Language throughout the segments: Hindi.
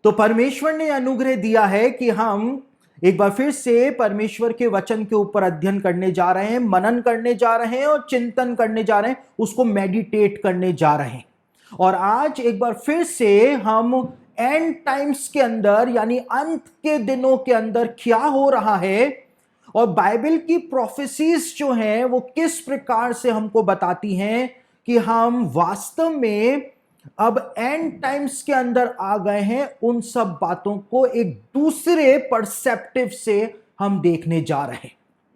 तो परमेश्वर ने अनुग्रह दिया है कि हम एक बार फिर से परमेश्वर के वचन के ऊपर अध्ययन करने जा रहे हैं, मनन करने जा रहे हैं और चिंतन करने जा रहे हैं, उसको मेडिटेट करने जा रहे हैं। और आज एक बार फिर से हम एंड टाइम्स के अंदर यानी अंत के दिनों के अंदर क्या हो रहा है और बाइबल की प्रोफेसीज जो हैं वो किस प्रकार से हमको बताती हैं कि हम वास्तव में अब एंड टाइम्स के अंदर आ गए हैं, उन सब बातों को एक दूसरे पर्सपेक्टिव से हम देखने जा रहे हैं।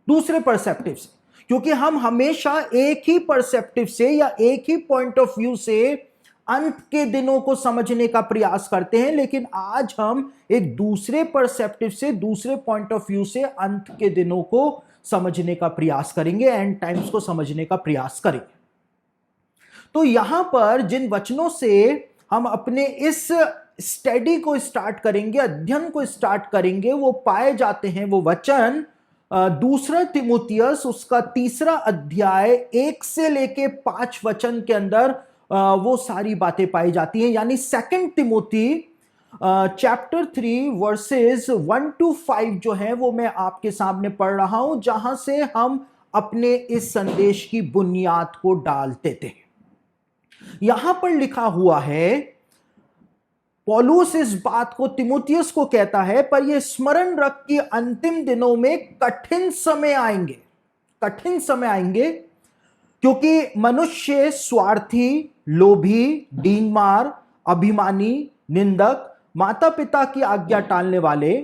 दूसरे पर्सपेक्टिव से, क्योंकि हम हमेशा एक ही पर्सपेक्टिव से या एक ही पॉइंट ऑफ व्यू से अंत के दिनों को समझने का प्रयास करते हैं, लेकिन आज हम एक दूसरे पर्सपेक्टिव से, दूसरे पॉइंट ऑफ व्यू से अंत के दिनों को समझने का प्रयास करेंगे, एंड टाइम्स को समझने का प्रयास करेंगे। तो यहां पर जिन वचनों से हम अपने इस स्टडी को स्टार्ट करेंगे, अध्ययन को स्टार्ट करेंगे, वो पाए जाते हैं वो वचन दूसरा तिमुथियुस उसका 3 अध्याय 1 से लेके 5 वचन के अंदर वो सारी बातें पाई जाती हैं। यानी 2 तिमोथी चैप्टर 3 वर्सेस 1 to 5 जो है वो मैं आपके सामने पढ़ रहा हूं, जहां से हम अपने इस संदेश की बुनियाद को डाल देते हैं। यहां पर लिखा हुआ है, पौलुस इस बात को तिमुथियुस को कहता है, पर यह स्मरण रख कि अंतिम दिनों में कठिन समय आएंगे। कठिन समय आएंगे क्योंकि मनुष्य स्वार्थी, लोभी, डींगमार, अभिमानी, निंदक, माता पिता की आज्ञा टालने वाले,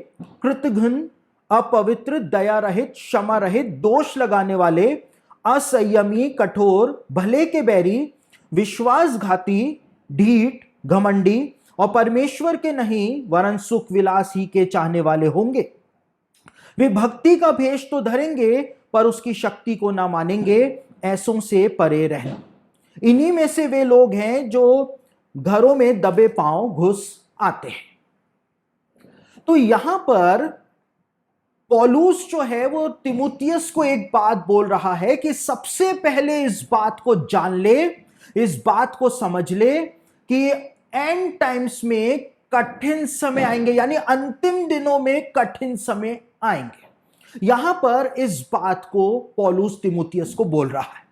कृतघ्न, अपवित्र, दया रहित, क्षमा रहित, दोष लगाने वाले, असंयमी, कठोर, भले के बैरी, विश्वासघाती, ढीठ, घमंडी और परमेश्वर के नहीं वरन सुख विलास ही के चाहने वाले होंगे। वे भक्ति का भेष तो धरेंगे पर उसकी शक्ति को ना मानेंगे। ऐसों से परे रहना। इन्हीं में से वे लोग हैं जो घरों में दबे पांव घुस आते हैं। तो यहां पर पौलुस जो है वो तिमुथियुस को एक बात बोल रहा है कि सबसे पहले इस बात को जान ले, इस बात को समझ ले कि एंड टाइम्स में कठिन समय आएंगे, यानी अंतिम दिनों में कठिन समय आएंगे। यहां पर इस बात को पौलुस तिमुथियुस को बोल रहा है।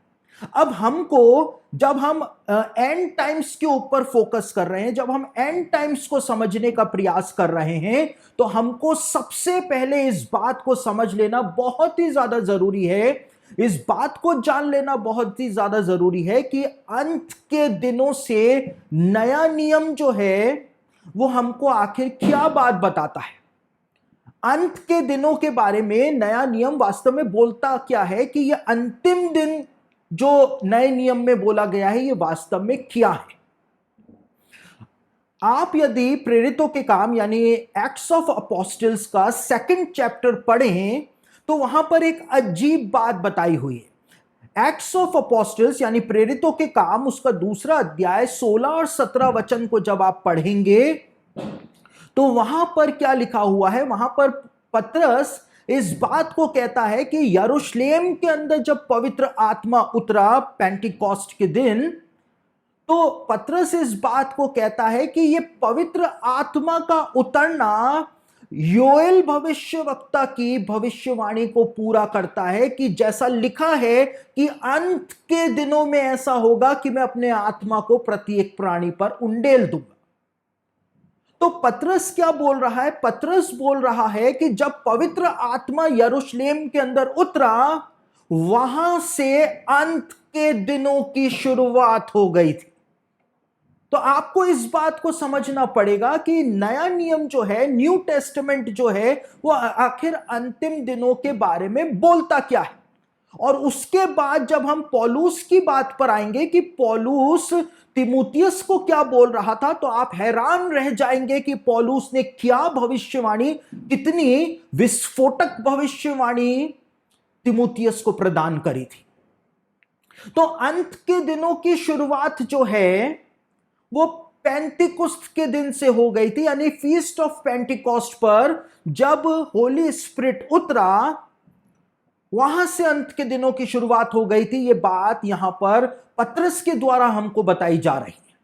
अब हमको, जब हम एंड टाइम्स के ऊपर फोकस कर रहे हैं, जब हम एंड टाइम्स को समझने का प्रयास कर रहे हैं, तो हमको सबसे पहले इस बात को समझ लेना बहुत ही ज्यादा जरूरी है, इस बात को जान लेना बहुत ही ज्यादा जरूरी है कि अंत के दिनों से नया नियम जो है वो हमको आखिर क्या बात बताता है। अंत के दिनों के बारे में नया नियम वास्तव में बोलता क्या है कि ये अंतिम दिन जो नए नियम में बोला गया है ये वास्तव में क्या है। आप यदि प्रेरितों के काम यानी एक्ट्स ऑफ अपोस्टल्स का 2nd चैप्टर पढ़ें तो वहां पर एक अजीब बात बताई हुई है। एक्ट्स ऑफ अपोस्टल्स यानी प्रेरितों के काम उसका 2 अध्याय 16 और 17 वचन को जब आप पढ़ेंगे तो वहां पर क्या लिखा हुआ है, वहां पर पतरस इस बात को कहता है कि यरूशलेम के अंदर जब पवित्र आत्मा उतरा पेंटिकॉस्ट के दिन, तो पतरस इस बात को कहता है कि यह पवित्र आत्मा का उतरना योएल भविष्यवक्ता की भविष्यवाणी को पूरा करता है कि जैसा लिखा है कि अंत के दिनों में ऐसा होगा कि मैं अपने आत्मा को प्रत्येक प्राणी पर उंडेल दूंगा। तो पतरस क्या बोल रहा है? पतरस बोल रहा है कि जब पवित्र आत्मा यरूशलेम के अंदर उतरा, वहां से अंत के दिनों की शुरुआत हो गई थी। तो आपको इस बात को समझना पड़ेगा कि नया नियम जो है, न्यू टेस्टामेंट जो है, वो आखिर अंतिम दिनों के बारे में बोलता क्या है। और उसके बाद जब हम पौलुस की बात पर आएंगे कि पौलुस तिमुथियुस को क्या बोल रहा था, तो आप हैरान रह जाएंगे कि पौलुस ने क्या भविष्यवाणी, कितनी विस्फोटक भविष्यवाणी तिमुथियुस को प्रदान करी थी। तो अंत के दिनों की शुरुआत जो है वो पेंटिकोस्ट के दिन से हो गई थी, यानी फीस्ट ऑफ पेंटिकॉस्ट पर जब होली स्पिरिट उतरा, वहां से अंत के दिनों की शुरुआत हो गई थी। यह बात यहां पर पतरस के द्वारा हमको बताई जा रही है।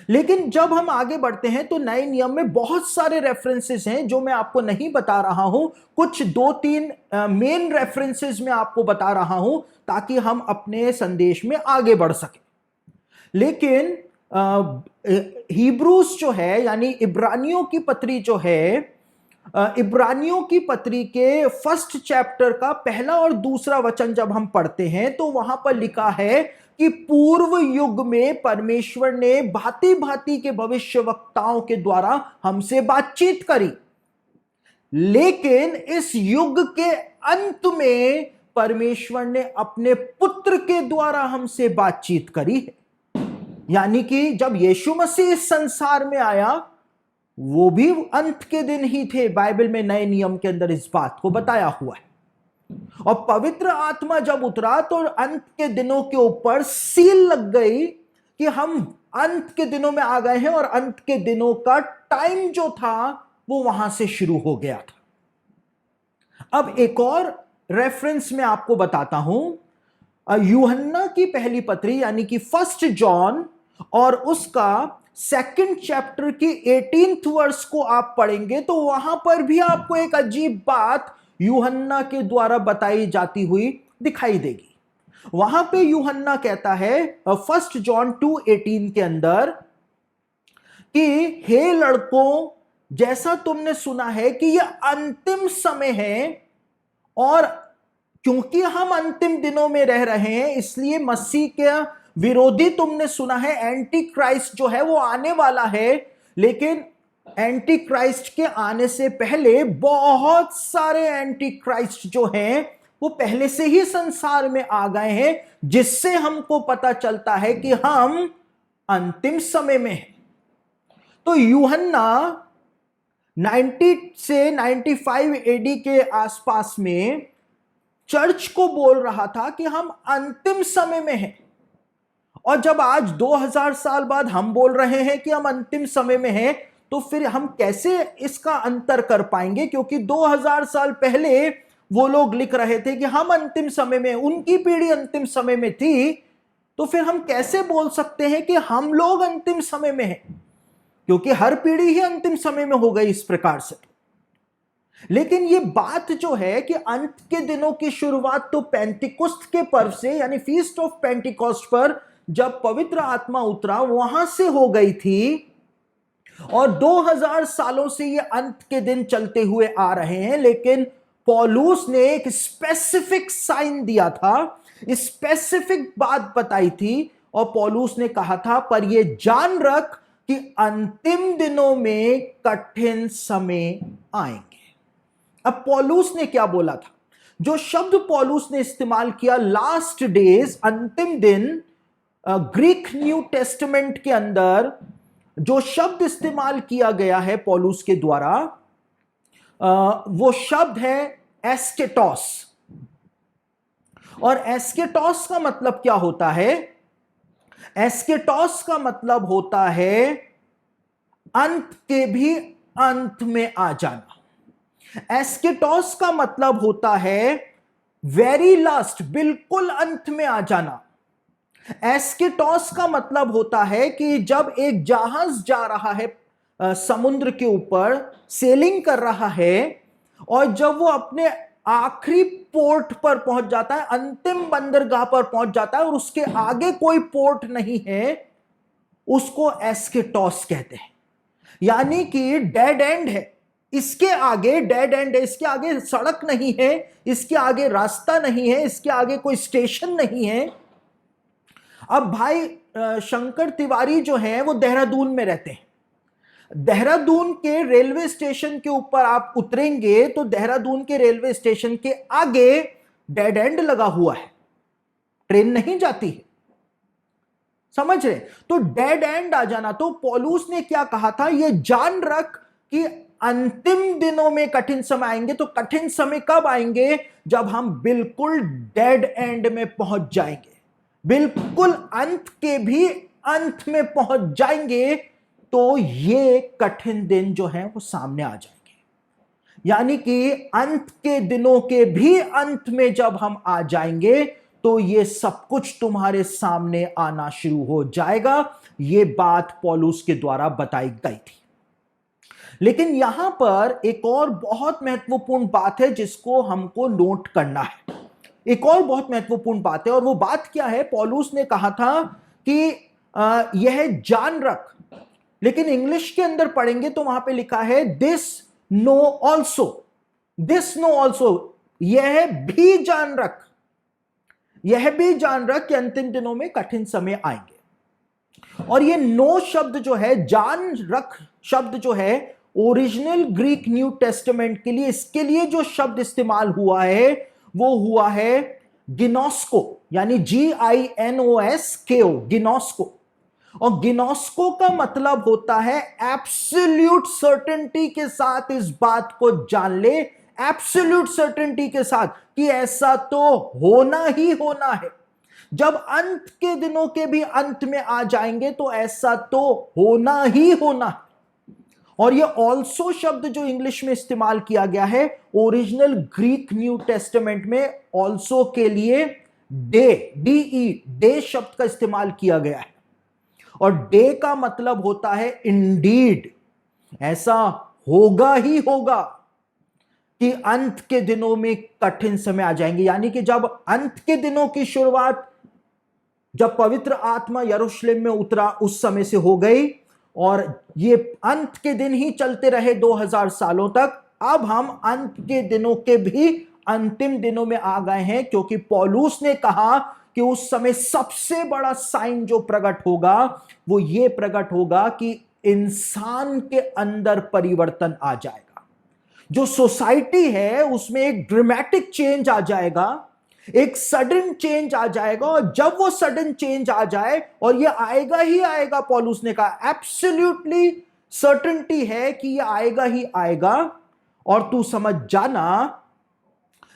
लेकिन जब हम आगे बढ़ते हैं तो नए नियम में बहुत सारे रेफरेंसेस हैं जो मैं आपको नहीं बता रहा हूं, कुछ 2-3 मेन रेफरेंसेस मैं आपको बता रहा हूं ताकि हम अपने संदेश में आगे बढ़ सके। लेकिन हिब्रूस जो है यानी इब्रानियों की पत्री जो है, इब्रानियों की पत्री के फर्स्ट चैप्टर का पहला और दूसरा वचन जब हम पढ़ते हैं तो वहां पर लिखा है कि पूर्व युग में परमेश्वर ने भांति भांति के भविष्यवक्ताओं के द्वारा हमसे बातचीत करी, लेकिन इस युग के अंत में परमेश्वर ने अपने पुत्र के द्वारा हमसे बातचीत करी है। यानी कि जब यीशु मसीह इस संसार में आया वो भी अंत के दिन ही थे। बाइबल में नए नियम के अंदर इस बात को बताया हुआ है। और पवित्र आत्मा जब उतरा तो अंत के दिनों के ऊपर सील लग गई कि हम अंत के दिनों में आ गए हैं और अंत के दिनों का टाइम जो था वो वहां से शुरू हो गया था। अब एक और रेफरेंस मैं आपको बताता हूं, यूहन्ना की पहली पत्री यानी कि फर्स्ट जॉन और उसका सेकंड चैप्टर की 18th वर्स को आप पढ़ेंगे तो वहां पर भी आपको एक अजीब बात यूहन्ना के द्वारा बताई जाती हुई दिखाई देगी। वहां पे यूहन्ना कहता है फर्स्ट जॉन 2:18 के अंदर कि हे लड़कों, जैसा तुमने सुना है कि यह अंतिम समय है और क्योंकि हम अंतिम दिनों में रह रहे हैं इसलिए मसीह के विरोधी तुमने सुना है, एंटी क्राइस्ट जो है वो आने वाला है। लेकिन एंटी क्राइस्ट के आने से पहले बहुत सारे एंटी क्राइस्ट जो हैं वो पहले से ही संसार में आ गए हैं, जिससे हमको पता चलता है कि हम अंतिम समय में हैं। तो यूहन्ना 90 से 95 एडी के आसपास में चर्च को बोल रहा था कि हम अंतिम समय में हैं। और जब आज 2000 साल बाद हम बोल रहे हैं कि हम अंतिम समय में हैं, तो फिर हम कैसे इसका अंतर कर पाएंगे? क्योंकि 2000 साल पहले वो लोग लिख रहे थे कि हम अंतिम समय में, उनकी पीढ़ी अंतिम समय में थी, तो फिर हम कैसे बोल सकते हैं कि हम लोग अंतिम समय में हैं? क्योंकि हर पीढ़ी ही अंतिम समय में हो गई इस प्रकार से। लेकिन ये बात जो है कि अंत के दिनों की शुरुआत तो पेंटिकोस्ट के पर्व से यानी फीस्ट ऑफ पेंटिकोस्ट पर जब पवित्र आत्मा उतरा वहां से हो गई थी, और 2000 सालों से ये अंत के दिन चलते हुए आ रहे हैं। लेकिन पौलुस ने एक स्पेसिफिक साइन दिया था, स्पेसिफिक बात बताई थी, और पौलुस ने कहा था पर ये जान रख कि अंतिम दिनों में कठिन समय आएंगे। अब पौलुस ने क्या बोला था? जो शब्द पौलुस ने इस्तेमाल किया लास्ट डेज, अंतिम दिन, ग्रीक न्यू टेस्टमेंट के अंदर जो शब्द इस्तेमाल किया गया है पौलुस के द्वारा, वो शब्द है एस्केटोस। और एस्केटोस का मतलब क्या होता है? एस्केटोस का मतलब होता है अंत के भी अंत में आ जाना। एस्केटोस का मतलब होता है वेरी लास्ट, बिल्कुल अंत में आ जाना। एस्केटोस का मतलब होता है कि जब एक जहाज जा रहा है समुद्र के ऊपर, सेलिंग कर रहा है, और जब वो अपने आखिरी पोर्ट पर पहुंच जाता है, अंतिम बंदरगाह पर पहुंच जाता है और उसके आगे कोई पोर्ट नहीं है, उसको एस्केटोस कहते हैं। यानी कि डेड एंड है, इसके आगे डेड एंड है, इसके आगे सड़क नहीं है, इसके आगे रास्ता नहीं है, इसके आगे कोई स्टेशन नहीं है। अब भाई शंकर तिवारी जो है वो देहरादून में रहते हैं। देहरादून के रेलवे स्टेशन के ऊपर आप उतरेंगे तो देहरादून के रेलवे स्टेशन के आगे डेड एंड लगा हुआ है, ट्रेन नहीं जाती है, समझ रहे? तो डेड एंड आ जाना। तो पौलुस ने क्या कहा था? ये जान रख कि अंतिम दिनों में कठिन समय आएंगे। तो कठिन समय कब आएंगे? जब हम बिल्कुल डेड एंड में पहुंच जाएंगे, बिल्कुल अंत के भी अंत में पहुंच जाएंगे, तो ये कठिन दिन जो है वो सामने आ जाएंगे। यानी कि अंत के दिनों के भी अंत में जब हम आ जाएंगे तो ये सब कुछ तुम्हारे सामने आना शुरू हो जाएगा। ये बात पौलुस के द्वारा बताई गई थी। लेकिन यहां पर एक और बहुत महत्वपूर्ण बात है जिसको हमको नोट करना है। एक और बहुत महत्वपूर्ण बात है, और वो बात क्या है? पौलुस ने कहा था कि यह जान रख, लेकिन इंग्लिश के अंदर पढ़ेंगे तो वहां पे लिखा है this know also, this know also, यह भी जान रख, यह भी जान रख कि अंतिम दिनों में कठिन समय आएंगे। और ये नो शब्द जो है, जान रख शब्द जो है, ओरिजिनल ग्रीक न्यू टेस्टामेंट के लिए, इसके लिए जो शब्द इस्तेमाल हुआ है वो हुआ है गिनोस्को, यानी GINOSKO, गिनोस्को। और गिनोस्को का मतलब होता है एब्सोल्यूट सर्टेनिटी के साथ इस बात को जान ले, एब्सोल्यूट सर्टेनिटी के साथ कि ऐसा तो होना ही होना है। जब अंत के दिनों के भी अंत में आ जाएंगे तो ऐसा तो होना ही होना है। और ये ऑल्सो शब्द जो इंग्लिश में इस्तेमाल किया गया है, ओरिजिनल ग्रीक न्यू टेस्टामेंट में ऑल्सो के लिए डे शब्द का इस्तेमाल किया गया है। और डे का मतलब होता है इंडीड, ऐसा होगा ही होगा कि अंत के दिनों में कठिन समय आ जाएंगे। यानी कि जब अंत के दिनों की शुरुआत, जब पवित्र आत्मा यरूशलेम में उतरा, उस समय से हो गई, और ये अंत के दिन ही चलते रहे 2000 सालों तक। अब हम अंत के दिनों के भी अंतिम दिनों में आ गए हैं, क्योंकि पौलुस ने कहा कि उस समय सबसे बड़ा साइन जो प्रकट होगा वो ये प्रकट होगा कि इंसान के अंदर परिवर्तन आ जाएगा। जो सोसाइटी है उसमें एक ड्रामेटिक चेंज आ जाएगा, एक सडन चेंज आ जाएगा। और जब वो सडन चेंज आ जाए, और ये आएगा ही आएगा, पौलुस ने कहा एब्सोल्युटली सर्टेनिटी है कि ये आएगा ही आएगा। और तू समझ जाना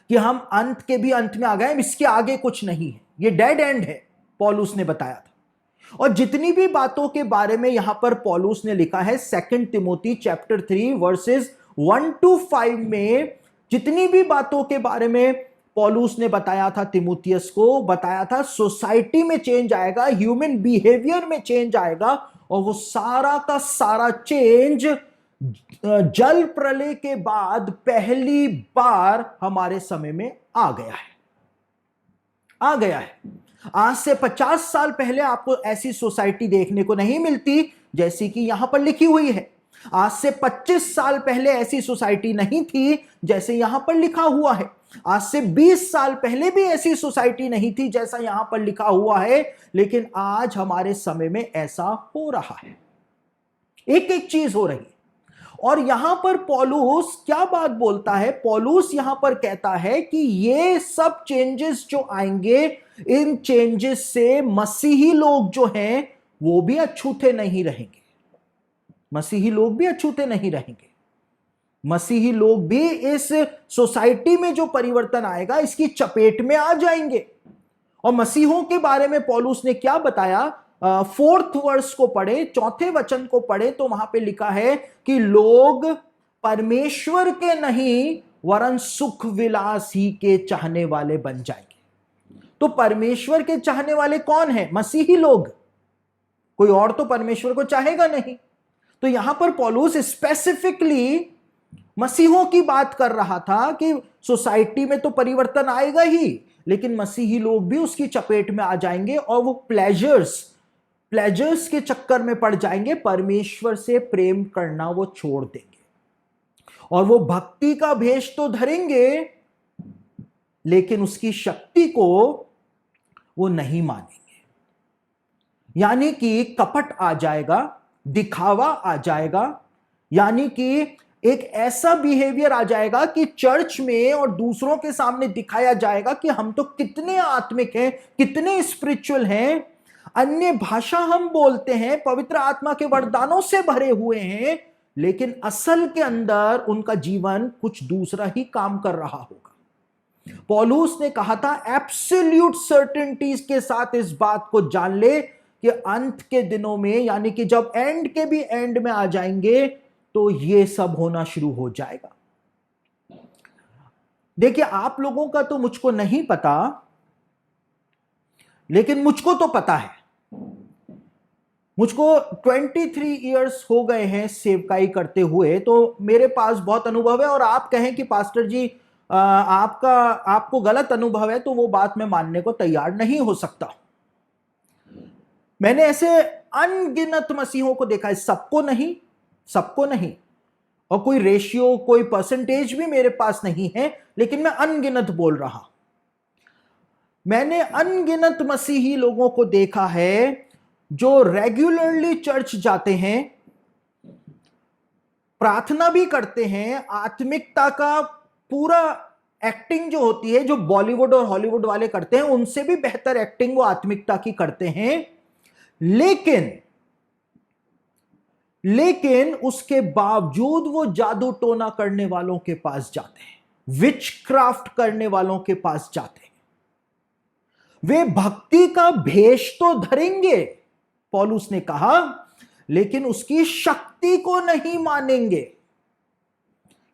कि हम अंत के भी अंत में आ गए, इसके आगे कुछ नहीं है, ये डेड एंड है, पौलुस ने बताया था। और जितनी भी बातों के बारे में यहां पर पौलुस ने लिखा है 2 तिमोथी चैप्टर 3 वर्सेस 1 to 5 में, जितनी भी बातों के बारे में पौलुस ने बताया था, तिमुथियस को बताया था, सोसाइटी में चेंज आएगा, ह्यूमन बिहेवियर में चेंज आएगा। और वो सारा का सारा चेंज जल प्रलय के बाद पहली बार हमारे समय में आ गया है, आ गया है। आज से 50 साल पहले आपको ऐसी सोसाइटी देखने को नहीं मिलती जैसी कि यहां पर लिखी हुई है। आज से 25 साल पहले ऐसी सोसाइटी नहीं थी जैसे यहां पर लिखा हुआ है। आज से 20 साल पहले भी ऐसी सोसाइटी नहीं थी जैसा यहां पर लिखा हुआ है। लेकिन आज हमारे समय में ऐसा हो रहा है, एक एक चीज हो रही है। और यहां पर पौलुस क्या बात बोलता है? पौलुस यहां पर कहता है कि ये सब चेंजेस जो आएंगे, इन चेंजेस से मसीही लोग जो हैं वो भी अछूते नहीं रहेंगे। मसीही लोग भी अछूते नहीं रहेंगे। मसीही लोग भी इस सोसाइटी में जो परिवर्तन आएगा इसकी चपेट में आ जाएंगे। और मसीहों के बारे में पौलुस ने क्या बताया? 4th वर्स को पढ़े, 4थे वचन को पढ़े, तो वहां पे लिखा है कि लोग परमेश्वर के नहीं वरन सुख विलास ही के चाहने वाले बन जाएंगे। तो परमेश्वर के चाहने वाले कौन है? मसीही लोग। कोई और तो परमेश्वर को चाहेगा नहीं। तो यहां पर पौलुस स्पेसिफिकली मसीहों की बात कर रहा था कि सोसाइटी में तो परिवर्तन आएगा ही, लेकिन मसीही लोग भी उसकी चपेट में आ जाएंगे और वो प्लेजर्स के चक्कर में पड़ जाएंगे। परमेश्वर से प्रेम करना वो छोड़ देंगे और वो भक्ति का भेष तो धरेंगे, लेकिन उसकी शक्ति को वो नहीं मानेंगे। यानी कि कपट आ जाएगा, दिखावा आ जाएगा, यानी कि एक ऐसा बिहेवियर आ जाएगा कि चर्च में और दूसरों के सामने दिखाया जाएगा कि हम तो कितने आत्मिक हैं, कितने स्पिरिचुअल हैं, अन्य भाषा हम बोलते हैं, पवित्र आत्मा के वरदानों से भरे हुए हैं, लेकिन असल के अंदर उनका जीवन कुछ दूसरा ही काम कर रहा होगा। पौलुस ने कहा था एब्सोल्यूट सर्टेनिटी के साथ इस बात को जान ले कि अंत के दिनों में, यानी कि जब एंड के भी एंड में आ जाएंगे, तो ये सब होना शुरू हो जाएगा। देखिए, आप लोगों का तो मुझको नहीं पता, लेकिन मुझको तो पता है, मुझको 23 इयर्स हो गए हैं सेवकाई करते हुए, तो मेरे पास बहुत अनुभव है। और आप कहें कि पास्टर जी आपको गलत अनुभव है, तो वो बात मैं मानने को तैयार नहीं हो सकता। मैंने ऐसे अनगिनत मसीहों को देखा है, सबको नहीं, सबको नहीं, और कोई रेशियो कोई परसेंटेज भी मेरे पास नहीं है, लेकिन मैं अनगिनत बोल रहा। मैंने अनगिनत मसीही लोगों को देखा है जो रेगुलरली चर्च जाते हैं, प्रार्थना भी करते हैं, आत्मिकता का पूरा एक्टिंग जो होती है, जो बॉलीवुड और हॉलीवुड वाले करते हैं, उनसे भी बेहतर एक्टिंग वो आत्मिकता की करते हैं। लेकिन उसके बावजूद वो जादू टोना करने वालों के पास जाते हैं, विच क्राफ्ट करने वालों के पास जाते हैं। वे भक्ति का भेष तो धरेंगे, पौलुस ने कहा, लेकिन उसकी शक्ति को नहीं मानेंगे,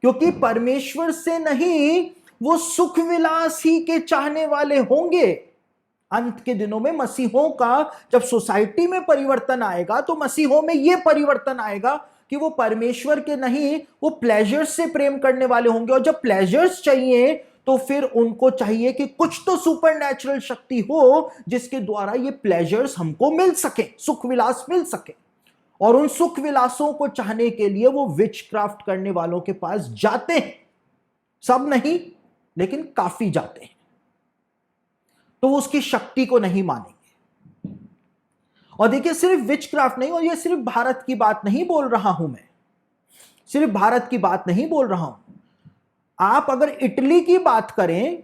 क्योंकि परमेश्वर से नहीं, वो सुख विलास ही के चाहने वाले होंगे। अंत के दिनों में मसीहों का जब सोसाइटी में परिवर्तन आएगा, तो मसीहों में यह परिवर्तन आएगा कि वो परमेश्वर के नहीं, वो प्लेजर्स से प्रेम करने वाले होंगे। और जब प्लेजर्स चाहिए, तो फिर उनको चाहिए कि कुछ तो सुपरनैचुरल शक्ति हो जिसके द्वारा ये प्लेजर्स हमको मिल सके, सुख विलास मिल सके। और उन सुख विलासों को चाहने के लिए वो विच क्राफ्ट करने वालों के पास जाते हैं। सब नहीं, लेकिन काफी जाते हैं। तो वो उसकी शक्ति को नहीं मानेंगे। और देखिए, सिर्फ विच क्राफ्ट नहीं, और ये सिर्फ भारत की बात नहीं बोल रहा हूं मैं, सिर्फ भारत की बात नहीं बोल रहा हूं। आप अगर इटली की बात करें,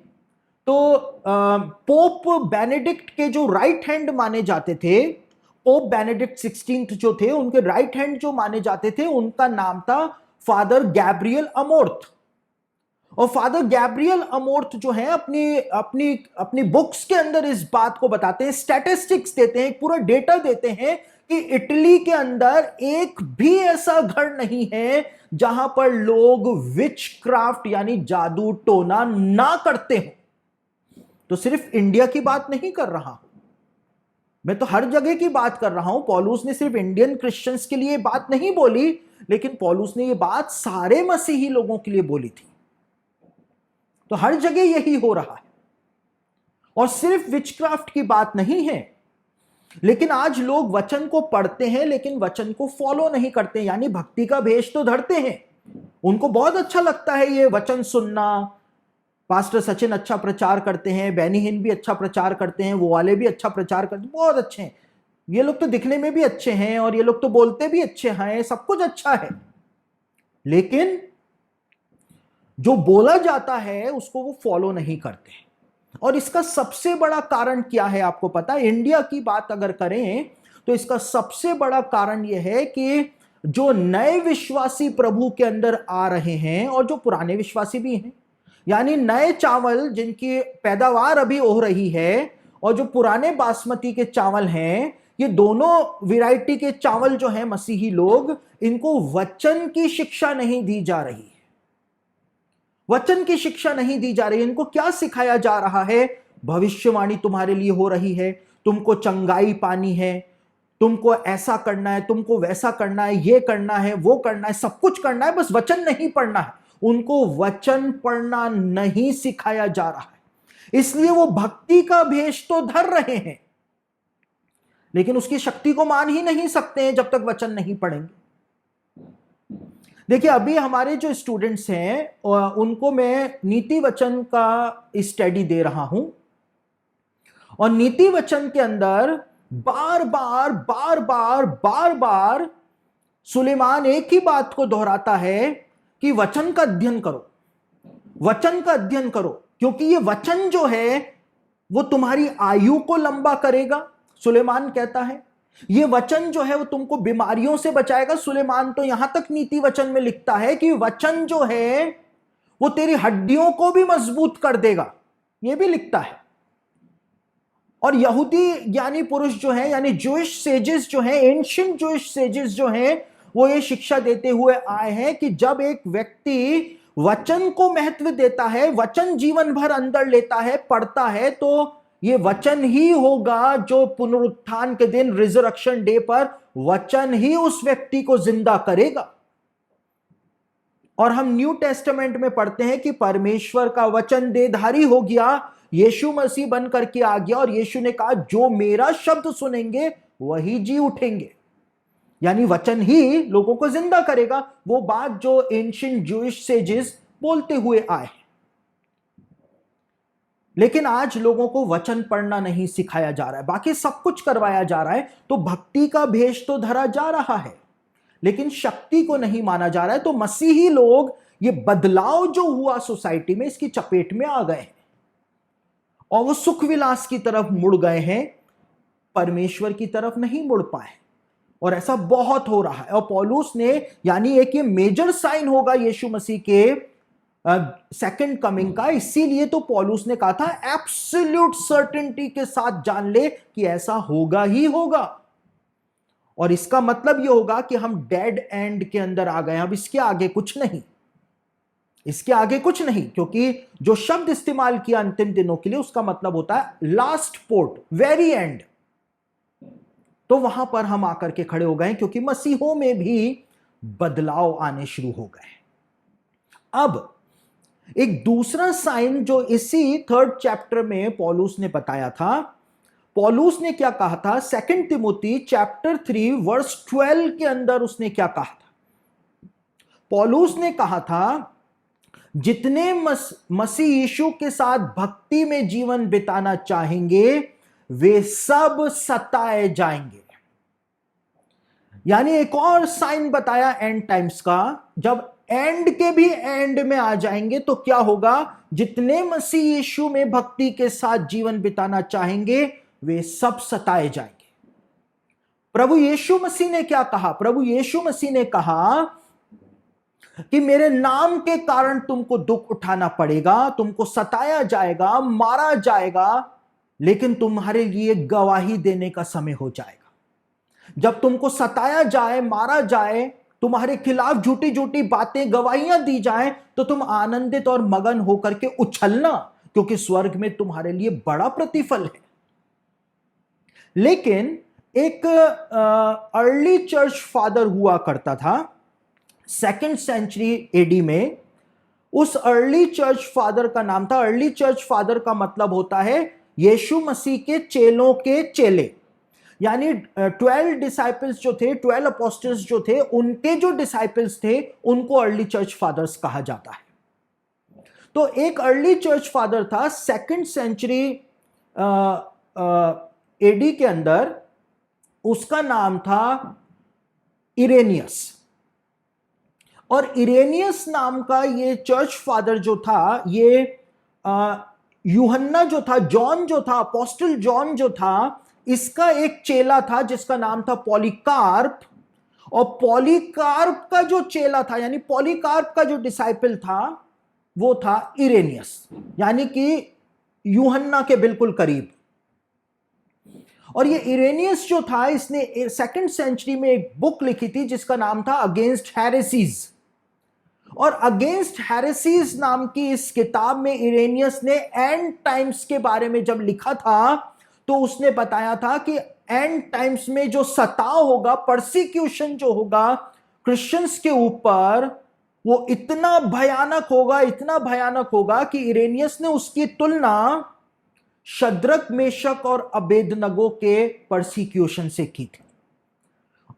तो पोप बेनेडिक्ट के जो राइट हैंड माने जाते थे, पोप बेनेडिक्ट 16 जो थे, उनके राइट हैंड जो माने जाते थे, उनका नाम था फादर गैब्रियल अमोर्थ। और फादर गैब्रियल अमोर्थ जो है, अपनी अपनी अपनी बुक्स के अंदर इस बात को बताते हैं, स्टैटिस्टिक्स देते हैं, पूरा डेटा देते हैं कि इटली के अंदर एक भी ऐसा घर नहीं है जहां पर लोग विच क्राफ्ट यानी जादू टोना ना करते हो। तो सिर्फ इंडिया की बात नहीं कर रहा हूं मैं, तो हर जगह की बात कर रहा हूं। पौलुस ने सिर्फ इंडियन क्रिश्चियंस के लिए बात नहीं बोली, लेकिन पौलुस ने यह बात सारे मसीही लोगों के लिए बोली थी। तो हर जगह यही हो रहा है। और सिर्फ विचक्राफ्ट की बात नहीं है, लेकिन आज लोग वचन को पढ़ते हैं लेकिन वचन को फॉलो नहीं करते, यानी भक्ति का भेष तो धरते हैं। उनको बहुत अच्छा लगता है ये वचन सुनना। पास्टर सचिन अच्छा प्रचार करते हैं, बेनीहिन भी अच्छा प्रचार करते हैं, वो वाले भी अच्छा प्रचार करते हैं, बहुत अच्छे हैं ये लोग, तो दिखने में भी अच्छे हैं और ये लोग तो बोलते भी अच्छे हैं, सब कुछ अच्छा है। लेकिन जो बोला जाता है उसको वो फॉलो नहीं करते। और इसका सबसे बड़ा कारण क्या है आपको पता है? इंडिया की बात अगर करें तो इसका सबसे बड़ा कारण यह है कि जो नए विश्वासी प्रभु के अंदर आ रहे हैं और जो पुराने विश्वासी भी हैं, यानी नए चावल जिनकी पैदावार अभी हो रही है और जो पुराने बासमती के चावल हैं, ये दोनों वैरायटी के चावल जो हैं, मसीही लोग, इनको वचन की शिक्षा नहीं दी जा रही है। वचन की शिक्षा नहीं दी जा रही है। इनको क्या सिखाया जा रहा है? भविष्यवाणी तुम्हारे लिए हो रही है, तुमको चंगाई पानी है, तुमको ऐसा करना है, तुमको वैसा करना है, ये करना है, वो करना है, सब कुछ करना है, बस वचन नहीं पढ़ना है। उनको वचन पढ़ना नहीं सिखाया जा रहा है। इसलिए वो भक्ति का भेष तो धर रहे हैं, लेकिन उसकी शक्ति को मान ही नहीं सकते हैं जब तक वचन नहीं पढ़ेंगे। देखिए, अभी हमारे जो स्टूडेंट्स हैं उनको मैं नीति वचन का स्टडी दे रहा हूं, और नीति वचन के अंदर बार बार सुलेमान एक ही बात को दोहराता है कि वचन का अध्ययन करो, वचन का अध्ययन करो, क्योंकि ये वचन जो है वो तुम्हारी आयु को लंबा करेगा। सुलेमान कहता है ये वचन जो है वो तुमको बीमारियों से बचाएगा। सुलेमान तो यहां तक नीति वचन में लिखता है कि वचन जो है वो तेरी हड्डियों को भी मजबूत कर देगा, ये भी लिखता है। और यहूदी ज्ञानी पुरुष जो है, यानी जूइश सेजेस जो है, एंशिएंट जूइश सेजेस जो है, वो ये शिक्षा देते हुए आए हैं कि जब एक व्यक्ति वचन को महत्व देता है, वचन जीवन भर अंदर लेता है, पढ़ता है, तो ये वचन ही होगा जो पुनरुत्थान के दिन, रिजरेक्शन डे पर, वचन ही उस व्यक्ति को जिंदा करेगा। और हम न्यू टेस्टामेंट में पढ़ते हैं कि परमेश्वर का वचन देहधारी हो गया, यीशु मसीह बन करके आ गया, और यीशु ने कहा जो मेरा शब्द सुनेंगे वही जी उठेंगे। यानी वचन ही लोगों को जिंदा करेगा। वो बात जो एंशिएंट जूइश सेजेस बोलते हुए आए। लेकिन आज लोगों को वचन पढ़ना नहीं सिखाया जा रहा है, बाकी सब कुछ करवाया जा रहा है। तो भक्ति का भेष तो धरा जा रहा है, लेकिन शक्ति को नहीं माना जा रहा है। तो मसीही लोग ये बदलाव जो हुआ सोसाइटी में, इसकी चपेट में आ गए हैं और वो सुख विलास की तरफ मुड़ गए हैं, परमेश्वर की तरफ नहीं मुड़ पाए। और ऐसा बहुत हो रहा है। और पौलुस ने, यानी एक ये मेजर साइन होगा यीशु मसीह के सेकंड कमिंग का, इसीलिए तो पौलुस ने कहा था एब्सोल्यूट सर्टेनिटी के साथ जान ले कि ऐसा होगा ही होगा। और इसका मतलब यह होगा कि हम डेड एंड के अंदर आ गए। अब इसके आगे कुछ नहीं, इसके आगे कुछ नहीं, क्योंकि जो शब्द इस्तेमाल किया अंतिम दिनों के लिए, उसका मतलब होता है लास्ट पोर्ट, वेरी एंड। तो वहां पर हम आकर के खड़े हो गए, क्योंकि मसीहों में भी बदलाव आने शुरू हो गए। अब एक दूसरा साइन जो इसी 3rd चैप्टर में पौलुस ने बताया था, पौलुस ने क्या कहा था? 2 तिमोथी चैप्टर 3 वर्स 12 के अंदर उसने क्या कहा था? पौलुस ने कहा था जितने मसीह यीशु के साथ भक्ति में जीवन बिताना चाहेंगे वे सब सताए जाएंगे। यानी एक और साइन बताया एंड टाइम्स का, जब एंड के भी एंड में आ जाएंगे तो क्या होगा? जितने मसीह यीशु में भक्ति के साथ जीवन बिताना चाहेंगे वे सब सताए जाएंगे। प्रभु यीशु मसीह ने क्या कहा? प्रभु यीशु मसीह ने कहा कि मेरे नाम के कारण तुमको दुख उठाना पड़ेगा, तुमको सताया जाएगा, मारा जाएगा, लेकिन तुम्हारे लिए गवाही देने का समय हो जाएगा। जब तुमको सताया जाए, मारा जाए, तुम्हारे खिलाफ झूठी झूठी बातें, गवाहियां दी जाएं, तो तुम आनंदित और मगन होकर के उछलना, क्योंकि स्वर्ग में तुम्हारे लिए बड़ा प्रतिफल है। लेकिन एक अर्ली चर्च फादर हुआ करता था 2nd सेंचुरी एडी में। उस अर्ली चर्च फादर का नाम था, अर्ली चर्च फादर का मतलब होता है यीशु मसीह के चेलों के चेले। यानी 12 डिसाइपल्स जो थे, 12 अपोस्टल्स जो थे, उनके जो डिसाइपल्स थे उनको अर्ली चर्च फादर्स कहा जाता है। तो एक अर्ली चर्च फादर था 2nd सेंचुरी एडी के अंदर, उसका नाम था इरेनियस। और इरेनियस नाम का ये चर्च फादर जो था, ये यूहन्ना जो था, जॉन जो था, अपोस्टल जॉन जो था, इसका एक चेला था जिसका नाम था पॉलीकार्प। और पॉलीकार्प का जो चेला था, यानी पॉलीकार्प का जो डिसाइपल था, वो था इरेनियस, यानी कि यूहन्ना के बिल्कुल करीब। और ये इरेनियस जो था, इसने 2nd सेंचुरी में एक बुक लिखी थी जिसका नाम था अगेंस्ट हेरेसीज। और अगेंस्ट हेरेसीज नाम की इस किताब में इरेनियस ने एंड टाइम्स के बारे में जब लिखा था, तो उसने बताया था कि एंड टाइम्स में जो सताव होगा, परसिक्यूशन जो होगा क्रिश्चियंस के ऊपर, वो इतना भयानक होगा, इतना भयानक होगा कि इरेनियस ने उसकी तुलना शद्रक, मेशक और अबेदनगो के परसिक्यूशन से की थी।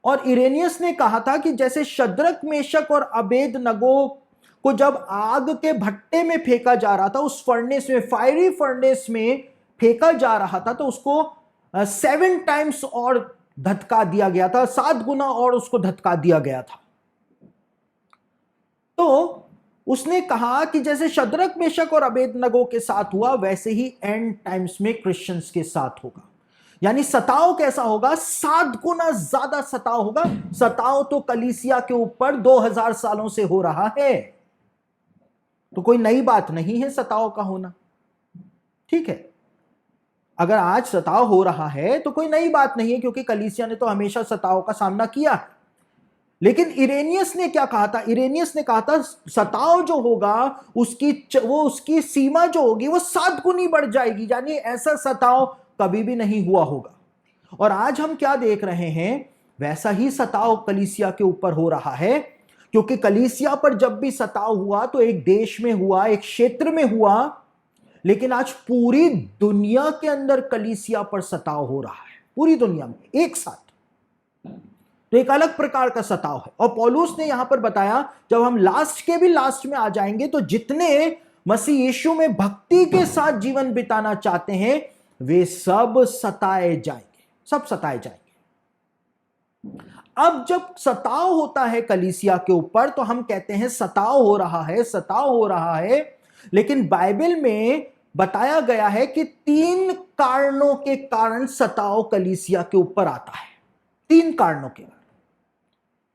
और इरेनियस ने कहा था कि जैसे शद्रक, मेशक और अबेदनगो को जब आग के भट्टे में फेंका जा रहा था, उस फर्नेस में, फायरी फर्नेस में फेंका जा रहा था, तो उसको 7 टाइम्स और धक्का दिया गया था, 7 गुना और उसको धक्का दिया गया था। तो उसने कहा कि जैसे शद्रक, मेशक और अबेदनगो के साथ हुआ, वैसे ही एंड टाइम्स में क्रिश्चियंस के साथ होगा। यानी सताव कैसा होगा? 7 गुना ज्यादा सताव होगा। सताव तो कलीसिया के ऊपर 2000 सालों से हो रहा है, तो कोई नई बात नहीं है सताव का होना। ठीक है, अगर आज सताव हो रहा है तो कोई नई बात नहीं है, क्योंकि कलीसिया ने तो हमेशा सताव का सामना किया है। लेकिन इरेनियस ने क्या कहा था? इरेनियस ने कहा था सताव जो होगा उसकी सीमा जो होगी वो 7 गुनी बढ़ जाएगी, यानी ऐसा सताव कभी भी नहीं हुआ होगा। और आज हम क्या देख रहे हैं? वैसा ही सताव कलीसिया के ऊपर हो रहा है, क्योंकि कलीसिया पर जब भी सताव हुआ तो एक देश में हुआ, एक क्षेत्र में हुआ, लेकिन आज पूरी दुनिया के अंदर कलीसिया पर सताव हो रहा है, पूरी दुनिया में एक साथ। तो एक अलग प्रकार का सताव है। और पौलुस ने यहां पर बताया, जब हम लास्ट के भी लास्ट में आ जाएंगे, तो जितने मसीह यीशु में भक्ति के साथ जीवन बिताना चाहते हैं वे सब सताए जाएंगे, सब सताए जाएंगे। अब जब सताव होता है कलीसिया के ऊपर तो हम कहते हैं सताव हो रहा है, सताव हो रहा है। लेकिन बाइबल में बताया गया है कि 3 कारणों के कारण सताव कलीसिया के ऊपर आता है। 3 कारणों के,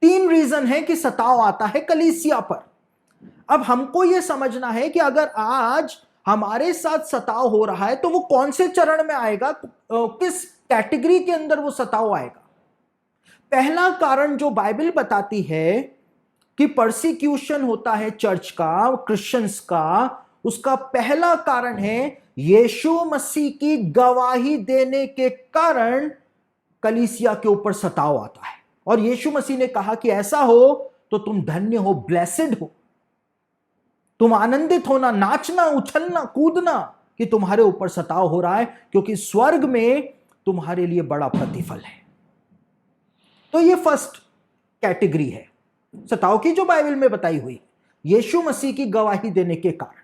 3 रीजन है कि सताव आता है कलीसिया पर। अब हमको यह समझना है कि अगर आज हमारे साथ सताव हो रहा है तो वो कौन से चरण में आएगा, किस कैटेगरी के अंदर वो सताव आएगा। पहला कारण जो बाइबल बताती है कि परसिक्यूशन होता है चर्च का, क्रिश्चियंस का, उसका पहला कारण है यीशु मसीह की गवाही देने के कारण कलीसिया के ऊपर सताव आता है। और यीशु मसीह ने कहा कि ऐसा हो तो तुम धन्य हो, ब्लेसेड हो, तुम आनंदित होना, नाचना, उछलना, कूदना कि तुम्हारे ऊपर सताव हो रहा है, क्योंकि स्वर्ग में तुम्हारे लिए बड़ा प्रतिफल है। तो ये फर्स्ट कैटेगरी है सताव की जो बाइबल में बताई हुई, यीशु मसीह की गवाही देने के कारण।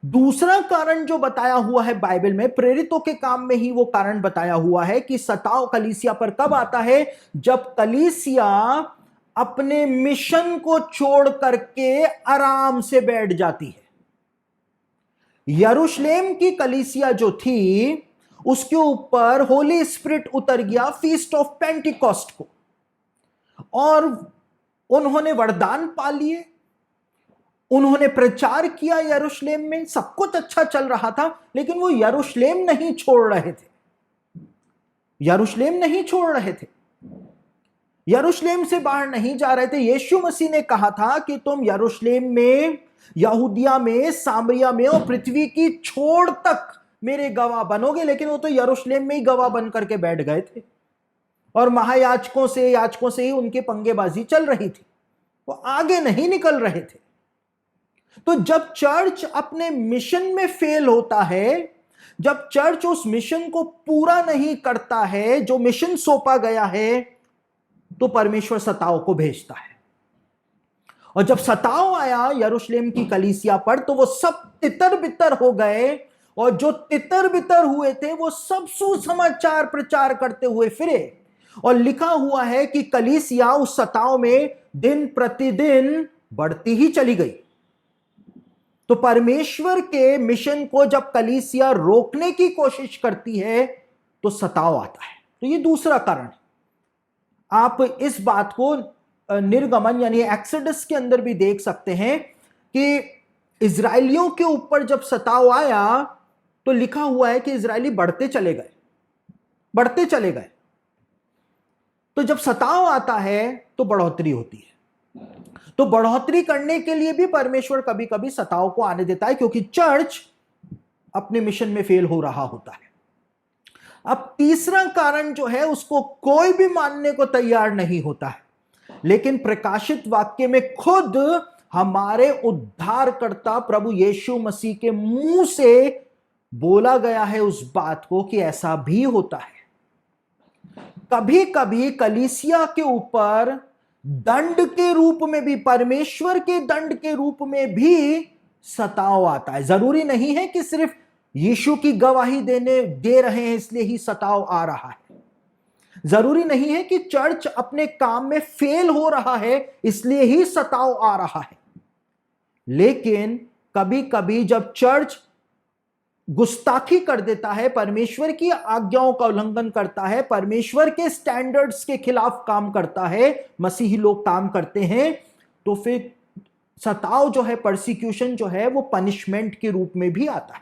दूसरा कारण जो बताया हुआ है बाइबल में, प्रेरितों के काम में ही वो कारण बताया हुआ है कि सताव कलीसिया पर कब आता है, जब कलीसिया अपने मिशन को छोड़ करके आराम से बैठ जाती है। यरूशलेम की कलीसिया जो थी उसके ऊपर होली स्पिरिट उतर गया फीस्ट ऑफ पेंटिकॉस्ट को, और उन्होंने वरदान पा लिए, उन्होंने प्रचार किया यरूशलेम में, सब कुछ अच्छा चल रहा था। लेकिन वो यरूशलेम नहीं छोड़ रहे थे, यरूशलेम नहीं छोड़ रहे थे, यरूशलेम से बाहर नहीं जा रहे थे। यीशु मसीह ने कहा था कि तुम यरूशलेम में, यहूदिया में, सामरिया में और पृथ्वी की छोर तक मेरे गवाह बनोगे। लेकिन वो तो यरूशलेम में ही गवाह बन करके बैठ गए थे, और महायाजकों से, याजकों से ही उनकी पंगेबाजी चल रही थी, वो आगे नहीं निकल रहे थे। तो जब चर्च अपने मिशन में फेल होता है, जब चर्च उस मिशन को पूरा नहीं करता है जो मिशन सौंपा गया है, तो परमेश्वर सताव को भेजता है। और जब सताव आया यरूशलेम की कलीसिया पर तो वो सब तितर बितर हो गए, और जो तितर बितर हुए थे वो सब सुसमाचार प्रचार करते हुए फिरे। और लिखा हुआ है कि कलीसिया उस सताव में दिन प्रतिदिन बढ़ती ही चली गई। तो परमेश्वर के मिशन को जब कलीसिया रोकने की कोशिश करती है तो सताव आता है। तो ये दूसरा कारण है। आप इस बात को निर्गमन यानी एक्सोडस के अंदर भी देख सकते हैं कि इजराइलियों के ऊपर जब सताव आया तो लिखा हुआ है कि इजरायली बढ़ते चले गए, बढ़ते चले गए। तो जब सताव आता है तो बढ़ोतरी होती है। तो बढ़ोतरी करने के लिए भी परमेश्वर कभी कभी सताव को आने देता है, क्योंकि चर्च अपने मिशन में फेल हो रहा होता है। अब तीसरा कारण जो है उसको कोई भी मानने को तैयार नहीं होता है, लेकिन प्रकाशित वाक्य में खुद हमारे उद्धारकर्ता प्रभु यीशु मसीह के मुंह से बोला गया है उस बात को कि ऐसा भी होता है। कभी कभी कलीसिया के ऊपर दंड के रूप में भी, परमेश्वर के दंड के रूप में भी सताव आता है। जरूरी नहीं है कि सिर्फ यीशु की गवाही दे रहे हैं इसलिए ही सताव आ रहा है। जरूरी नहीं है कि चर्च अपने काम में फेल हो रहा है इसलिए ही सताव आ रहा है। लेकिन कभी कभी जब चर्च गुस्ताखी कर देता है, परमेश्वर की आज्ञाओं का उल्लंघन करता है, परमेश्वर के स्टैंडर्ड्स के खिलाफ काम करता है, मसीही लोग काम करते हैं, तो फिर सताव जो है, परसिक्यूशन जो है, वो पनिशमेंट के रूप में भी आता है।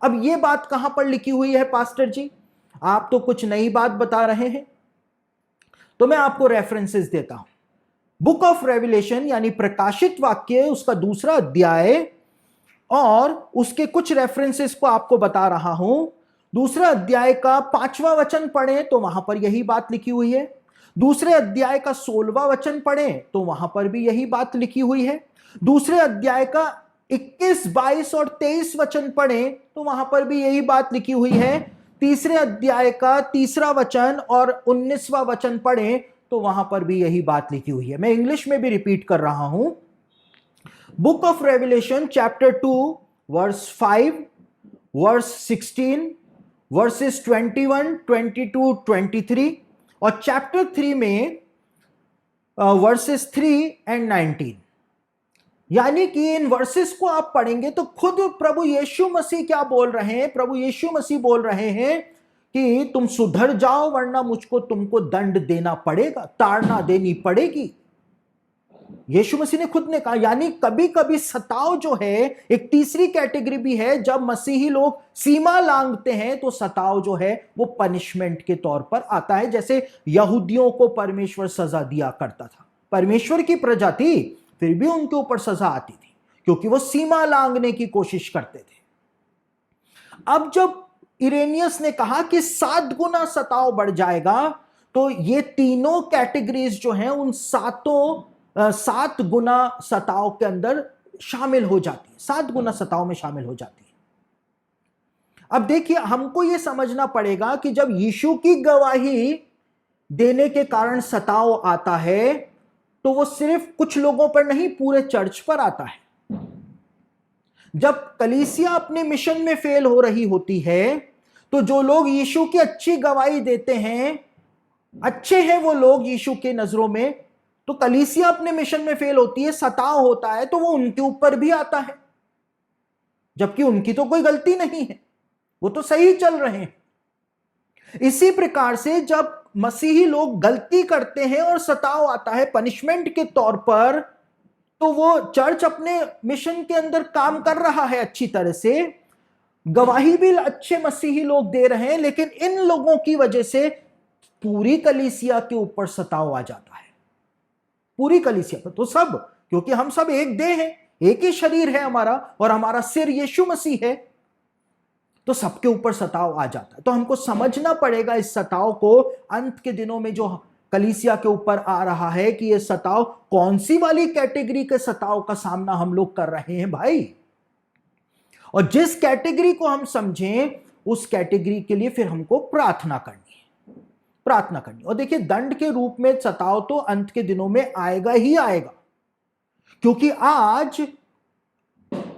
अब ये बात कहां पर लिखी हुई है पास्टर जी? आप तो कुछ नई बात बता रहे हैं, तो मैं आपको रेफरेंसेस देता हूं। बुक ऑफ रेवलेशन यानी प्रकाशित वाक्य उसका दूसरा अध्याय और उसके कुछ रेफरेंसेस को आपको बता रहा हूं। दूसरा अध्याय का 5वां वचन पढ़ें तो वहां पर यही बात लिखी हुई है। दूसरे अध्याय का 16वां वचन पढ़ें तो वहां पर भी यही बात लिखी हुई है। दूसरे अध्याय का 21, 22 और 23 वचन पढ़ें तो वहां पर भी यही बात लिखी हुई है। तीसरे अध्याय का 3रा वचन और 19वां वचन पढ़ें तो वहां पर भी यही बात लिखी हुई है। मैं इंग्लिश में भी रिपीट कर रहा हूं। Book of Revelation chapter 2 verse 5, verse 16, verses 21, 22, 23 और चैप्टर 3 में वर्सेस 3 एंड 19। यानी कि इन वर्सेस को आप पढ़ेंगे तो खुद प्रभु यीशु मसीह क्या बोल रहे हैं? प्रभु यीशु मसीह बोल रहे हैं कि तुम सुधर जाओ वरना मुझको तुमको दंड देना पड़ेगा, ताड़ना देनी पड़ेगी। यीशु मसीह ने खुद ने कहा। यानी कभी कभी सताव जो है, एक तीसरी कैटेगरी भी है, जब मसीही लोग सीमा लांघते हैं तो सताव जो है वो पनिशमेंट के तौर पर आता है। जैसे यहूदियों को परमेश्वर सजा दिया करता था, परमेश्वर की प्रजा थी, फिर भी उनके ऊपर सजा आती थी क्योंकि वो सीमा लांघने की कोशिश करते थे। अब जब इरेनियस ने कहा कि 7 गुना सताव बढ़ जाएगा तो ये तीनों कैटेगरीज जो हैं उन 7 गुना सताव के अंदर शामिल हो जाती है, 7 गुना सताव में शामिल हो जाती है। अब देखिए, हमको यह समझना पड़ेगा कि जब यीशु की गवाही देने के कारण सताव आता है तो वो सिर्फ कुछ लोगों पर नहीं, पूरे चर्च पर आता है। जब कलीसिया अपने मिशन में फेल हो रही होती है तो जो लोग यीशु की अच्छी गवाही देते हैं, अच्छे हैं वो लोग यीशु के नजरों में, तो कलीसिया अपने मिशन में फेल होती है, सताव होता है तो वो उनके ऊपर भी आता है, जबकि उनकी तो कोई गलती नहीं है, वो तो सही चल रहे हैं। इसी प्रकार से जब मसीही लोग गलती करते हैं और सताव आता है पनिशमेंट के तौर पर, तो वो चर्च अपने मिशन के अंदर काम कर रहा है अच्छी तरह से, गवाही भी अच्छे मसीही लोग दे रहे हैं, लेकिन इन लोगों की वजह से पूरी कलीसिया के ऊपर सताव आ जाता है, पूरी कलीसिया पर। तो सब, क्योंकि हम सब एक देह हैं, एक ही शरीर है हमारा और हमारा सिर यीशु मसीह है, तो सबके ऊपर सताव आ जाता है। तो हमको समझना पड़ेगा इस सताव को, अंत के दिनों में जो कलीसिया के ऊपर आ रहा है, कि ये सताव कौन सी वाली कैटेगरी के सताव का सामना हम लोग कर रहे हैं भाई। और जिस कैटेगरी को हम समझें उस कैटेगरी के लिए फिर हमको प्रार्थना करनी है, प्रार्थना करनी। और देखिए, दंड के रूप में सताव तो अंत के दिनों में आएगा ही आएगा, क्योंकि आज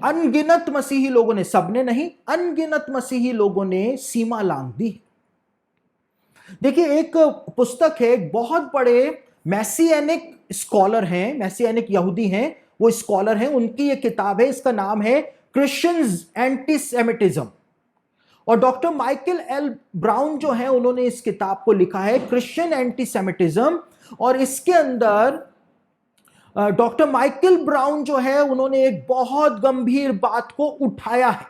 अनगिनत मसीही लोगों ने, सबने नहीं, अनगिनत मसीही लोगों ने सीमा लांघ दी। देखिए, एक पुस्तक है, एक बहुत बड़े मैसियानिक स्कॉलर हैं, मैसियानिक यहूदी हैं, वो स्कॉलर हैं, उनकी ये किताब है, इसका नाम है क्रिश्चियंस एंटीसेमिटिज्म। और डॉक्टर माइकल एल ब्राउन जो है, उन्होंने इस किताब को लिखा है क्रिश्चियन एंटीसेमिटिज्म। और इसके अंदर डॉक्टर माइकल ब्राउन जो है, उन्होंने एक बहुत गंभीर बात को उठाया है।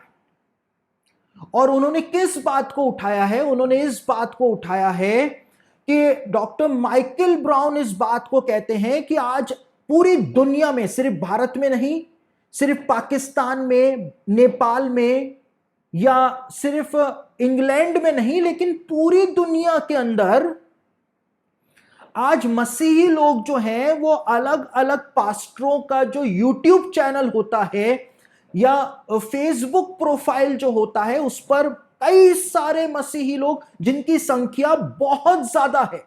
और उन्होंने किस बात को उठाया है? उन्होंने इस बात को उठाया है कि डॉक्टर माइकल ब्राउन इस बात को कहते हैं कि आज पूरी दुनिया में, सिर्फ भारत में नहीं, सिर्फ पाकिस्तान में, नेपाल में, या सिर्फ इंग्लैंड में नहीं, लेकिन पूरी दुनिया के अंदर आज मसीही लोग जो हैं वो अलग अलग पास्टरों का जो यूट्यूब चैनल होता है या फेसबुक प्रोफाइल जो होता है, उस पर कई सारे मसीही लोग, जिनकी संख्या बहुत ज्यादा है,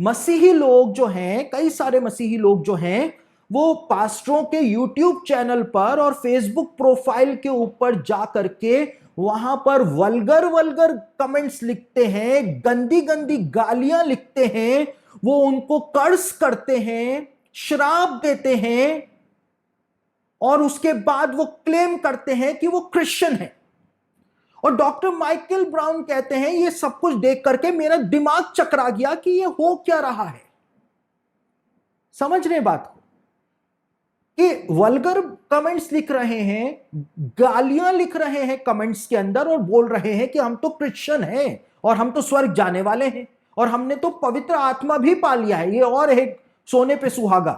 मसीही लोग जो हैं, कई सारे मसीही लोग जो हैं, वो पास्टरों के यूट्यूब चैनल पर और फेसबुक प्रोफाइल के ऊपर जा करके वहां पर वल्गर वल्गर कमेंट्स लिखते हैं, गंदी गंदी गालियां लिखते हैं, वो उनको कर्स करते हैं, श्राप देते हैं, और उसके बाद वो क्लेम करते हैं कि वो क्रिश्चियन है। और डॉक्टर माइकल ब्राउन कहते हैं, ये सब कुछ देख करके मेरा दिमाग चकरा गया कि ये हो क्या रहा है। समझ रहे बात को, कि वल्गर कमेंट्स लिख रहे हैं, गालियां लिख रहे हैं कमेंट्स के अंदर, और बोल रहे हैं कि हम तो क्रिश्चियन हैं और हम तो स्वर्ग जाने वाले हैं और हमने तो पवित्र आत्मा भी पा लिया है। ये और एक सोने पे सुहागा।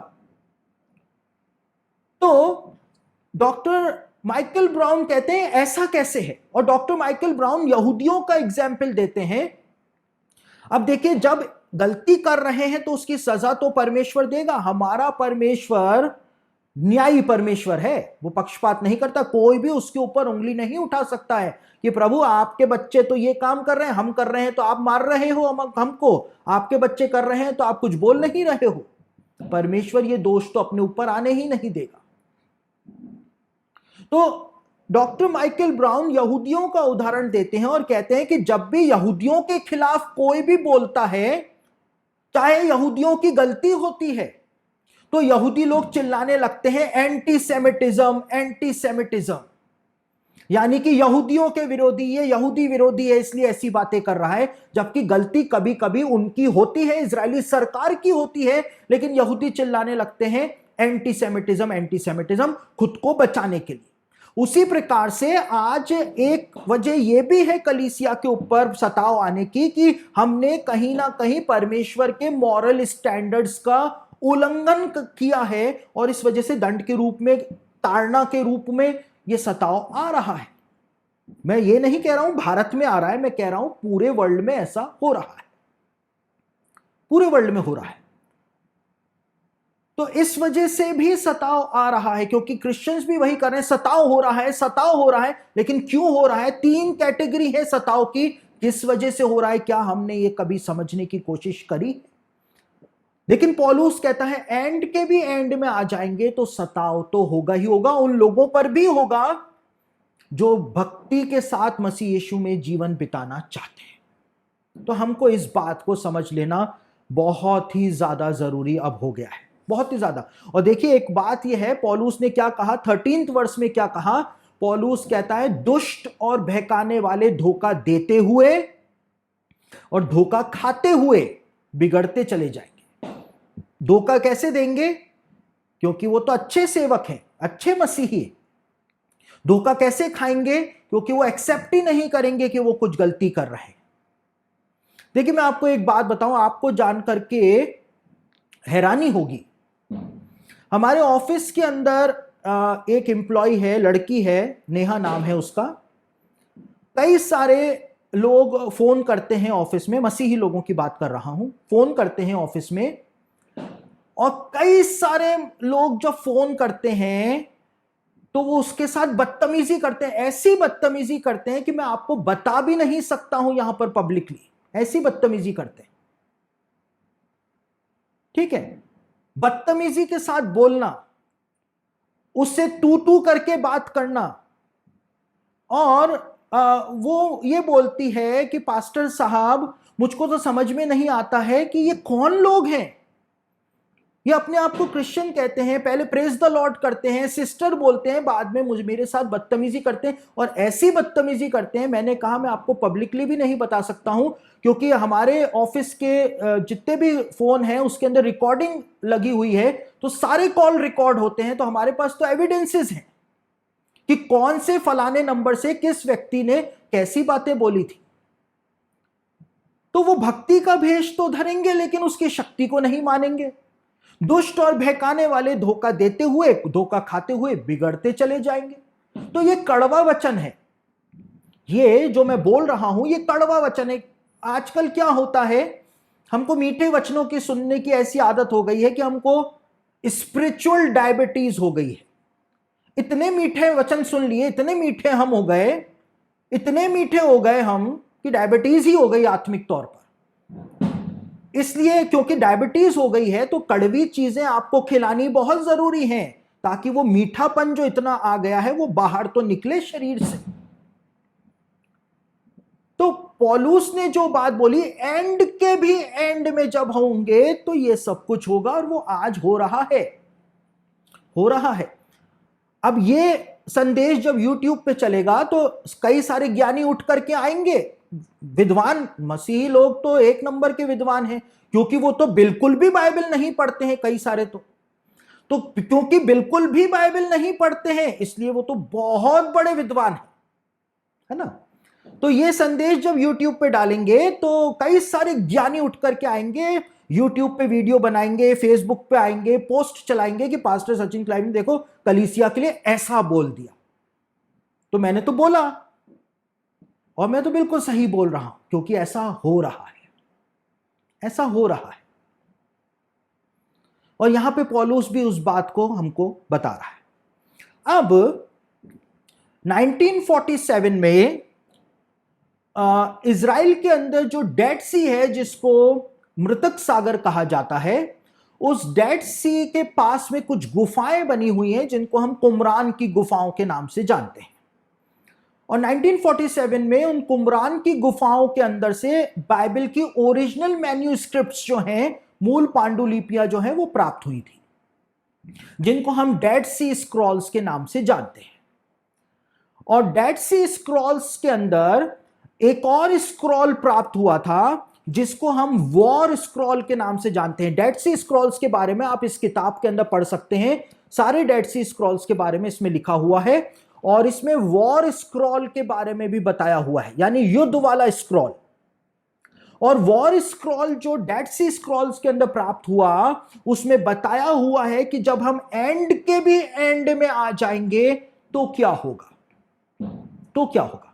तो डॉक्टर माइकल ब्राउन कहते हैं ऐसा कैसे है, और डॉक्टर माइकल ब्राउन यहूदियों का एग्जाम्पल देते हैं। अब देखिए, जब गलती कर रहे हैं तो उसकी सजा तो परमेश्वर देगा। हमारा परमेश्वर न्यायी परमेश्वर है, वो पक्षपात नहीं करता। कोई भी उसके ऊपर उंगली नहीं उठा सकता है कि प्रभु आपके बच्चे तो ये काम कर रहे हैं, हम कर रहे हैं तो आप मार रहे हो हमको, आपके बच्चे कर रहे हैं तो आप कुछ बोल नहीं रहे हो। परमेश्वर ये दोष तो अपने ऊपर आने ही नहीं देगा। तो डॉक्टर माइकल ब्राउन यहूदियों का उदाहरण देते हैं और कहते हैं कि जब भी यहूदियों के खिलाफ कोई भी बोलता है, चाहे यहूदियों की गलती होती है, तो यहूदी लोग चिल्लाने लगते हैं एंटी सेमिटिज्म, एंटी सेमिटिज्म, यानी कि यहूदियों के विरोधी, ये यहूदी विरोधी है इसलिए ऐसी बातें कर रहा है। जबकि गलती कभी कभी उनकी होती है, इजरायली सरकार की होती है, लेकिन यहूदी चिल्लाने लगते हैं एंटी सेमिटिज्म, एंटी सेमिटिज्म, खुद को बचाने के लिए। उसी प्रकार से आज एक वजह यह भी है कलीसिया के ऊपर सताव आने की कि हमने कहीं ना कहीं परमेश्वर के मॉरल स्टैंडर्ड्स का उल्लंघन किया है, और इस वजह से दंड के रूप में, ताड़ना के रूप में यह सताव आ रहा है। मैं ये नहीं कह रहा हूं भारत में आ रहा है, मैं कह रहा हूं पूरे वर्ल्ड में ऐसा हो रहा है, पूरे वर्ल्ड में हो रहा है। तो इस वजह से भी सताव आ रहा है, क्योंकि क्रिश्चियंस भी वही कर रहे हैं, सताव हो रहा है, सताव हो रहा है। लेकिन क्यों हो रहा है? 3 कैटेगरी है सताव की, किस वजह से हो रहा है, क्या हमने ये कभी समझने की कोशिश करी? लेकिन पौलुस कहता है एंड के भी एंड में आ जाएंगे तो सताव तो होगा ही होगा, उन लोगों पर भी होगा जो भक्ति के साथ मसीह यीशु में जीवन बिताना चाहते हैं। तो हमको इस बात को समझ लेना बहुत ही ज्यादा जरूरी अब हो गया है, बहुत ही ज्यादा। और देखिए एक बात यह है, पौलुस ने क्या कहा 13th वर्ष में, क्या कहा? पौलुस कहता है दुष्ट और बहकाने वाले धोखा देते हुए और धोखा खाते हुए बिगड़ते चले जाएंगे। धोखा कैसे देंगे? क्योंकि वो तो अच्छे सेवक हैं, अच्छे मसीही। धोखा कैसे खाएंगे? क्योंकि वो एक्सेप्ट ही नहीं करेंगे कि वो कुछ गलती कर रहे हैं। देखिए मैं आपको एक बात बताऊं, आपको जान करके हैरानी होगी। हमारे ऑफिस के अंदर एक एम्प्लॉय है, लड़की है, नेहा नाम है उसका। कई सारे लोग फोन करते हैं ऑफिस में, मसीही लोगों की बात कर रहा हूं, फोन करते हैं ऑफिस में, और कई सारे लोग जब फोन करते हैं तो वो उसके साथ बदतमीजी करते हैं। ऐसी बदतमीजी करते हैं कि मैं आपको बता भी नहीं सकता हूं यहां पर पब्लिकली, ऐसी बदतमीजी करते हैं। ठीक है, बदतमीजी के साथ बोलना, उससे टू टू करके बात करना, और वो ये बोलती है कि पास्टर साहब मुझको तो समझ में नहीं आता है कि ये कौन लोग हैं। ये अपने आप को क्रिश्चियन कहते हैं, पहले प्रेज द लॉर्ड करते हैं, सिस्टर बोलते हैं, बाद में मेरे साथ बदतमीजी करते हैं, और ऐसी बदतमीजी करते हैं। मैंने कहा मैं आपको पब्लिकली भी नहीं बता सकता हूं, क्योंकि हमारे ऑफिस के जितने भी फोन हैं उसके अंदर रिकॉर्डिंग लगी हुई है, तो सारे कॉल रिकॉर्ड होते हैं। तो हमारे पास तो एविडेंसेस हैं कि कौन से फलाने नंबर से किस व्यक्ति ने कैसी बातें बोली थी। तो वो भक्ति का भेष तो धरेंगे, लेकिन उसकी शक्ति को नहीं मानेंगे। दुष्ट और बहकाने वाले धोखा देते हुए, धोखा खाते हुए बिगड़ते चले जाएंगे। तो ये कड़वा वचन है, ये जो मैं बोल रहा हूं ये कड़वा वचन है। आजकल क्या होता है, हमको मीठे वचनों की सुनने की ऐसी आदत हो गई है कि हमको स्पिरिचुअल डायबिटीज हो गई है। इतने मीठे वचन सुन लिए, इतने मीठे हम हो गए, इतने मीठे हो गए हम कि डायबिटीज ही हो गई आत्मिक तौर पर। इसलिए क्योंकि डायबिटीज हो गई है तो कड़वी चीजें आपको खिलानी बहुत जरूरी है, ताकि वो मीठापन जो इतना आ गया है वो बाहर तो निकले शरीर से। तो पौलुस ने जो बात बोली, एंड के भी एंड में जब होंगे तो ये सब कुछ होगा, और वो आज हो रहा है, हो रहा है। अब ये संदेश जब YouTube पे चलेगा तो कई सारे ज्ञानी उठ करके आएंगे, विद्वान मसीही लोग तो एक नंबर के विद्वान हैं, क्योंकि वो तो बिल्कुल भी बाइबल नहीं पढ़ते हैं। कई सारे तो क्योंकि बिल्कुल भी बाइबल नहीं पढ़ते हैं, इसलिए वो तो बहुत बड़े विद्वान हैं, है ना। तो ये संदेश जब YouTube पे डालेंगे तो कई सारे ज्ञानी उठ करके आएंगे, यूट्यूब पे वीडियो बनाएंगे, फेसबुक पे आएंगे, पोस्ट चलाएंगे कि पास्टर सचिन क्लाइव ने देखो कलीसिया के लिए ऐसा बोल दिया। तो मैंने तो बोला और मैं तो बिल्कुल सही बोल रहा हूं, क्योंकि ऐसा हो रहा है, ऐसा हो रहा है। और यहां पे पौलुस भी उस बात को हमको बता रहा है। अब 1947 में इजराइल के अंदर जो डेड सी है, जिसको मृतक सागर कहा जाता है, उस डेड सी के पास में कुछ गुफाएं बनी हुई हैं जिनको हम कुमरान की गुफाओं के नाम से जानते हैं। और 1947 में उन कुमरान की गुफाओं के अंदर से बाइबल की ओरिजिनल मैन्यूस्क्रिप्ट्स जो हैं, मूल पांडुलिपियां जो हैं, वो प्राप्त हुई थी, जिनको हम डेड सी स्क्रॉल्स के नाम से जानते हैं। और डेड सी स्क्रॉल्स के अंदर एक और स्क्रॉल प्राप्त हुआ था जिसको हम वॉर स्क्रॉल के नाम से जानते हैं। डेड सी स्क्रॉल्स के बारे में आप इस किताब के अंदर पढ़ सकते हैं, सारे डेड सी स्क्रॉल्स के बारे में इसमें लिखा हुआ है। और इसमें वॉर स्क्रॉल के बारे में भी बताया हुआ है, यानी युद्ध वाला स्क्रॉल। और वॉर स्क्रॉल जो डेड सी स्क्रॉल्स के अंदर प्राप्त हुआ, उसमें बताया हुआ है कि जब हम एंड के भी एंड में आ जाएंगे तो क्या होगा, तो क्या होगा।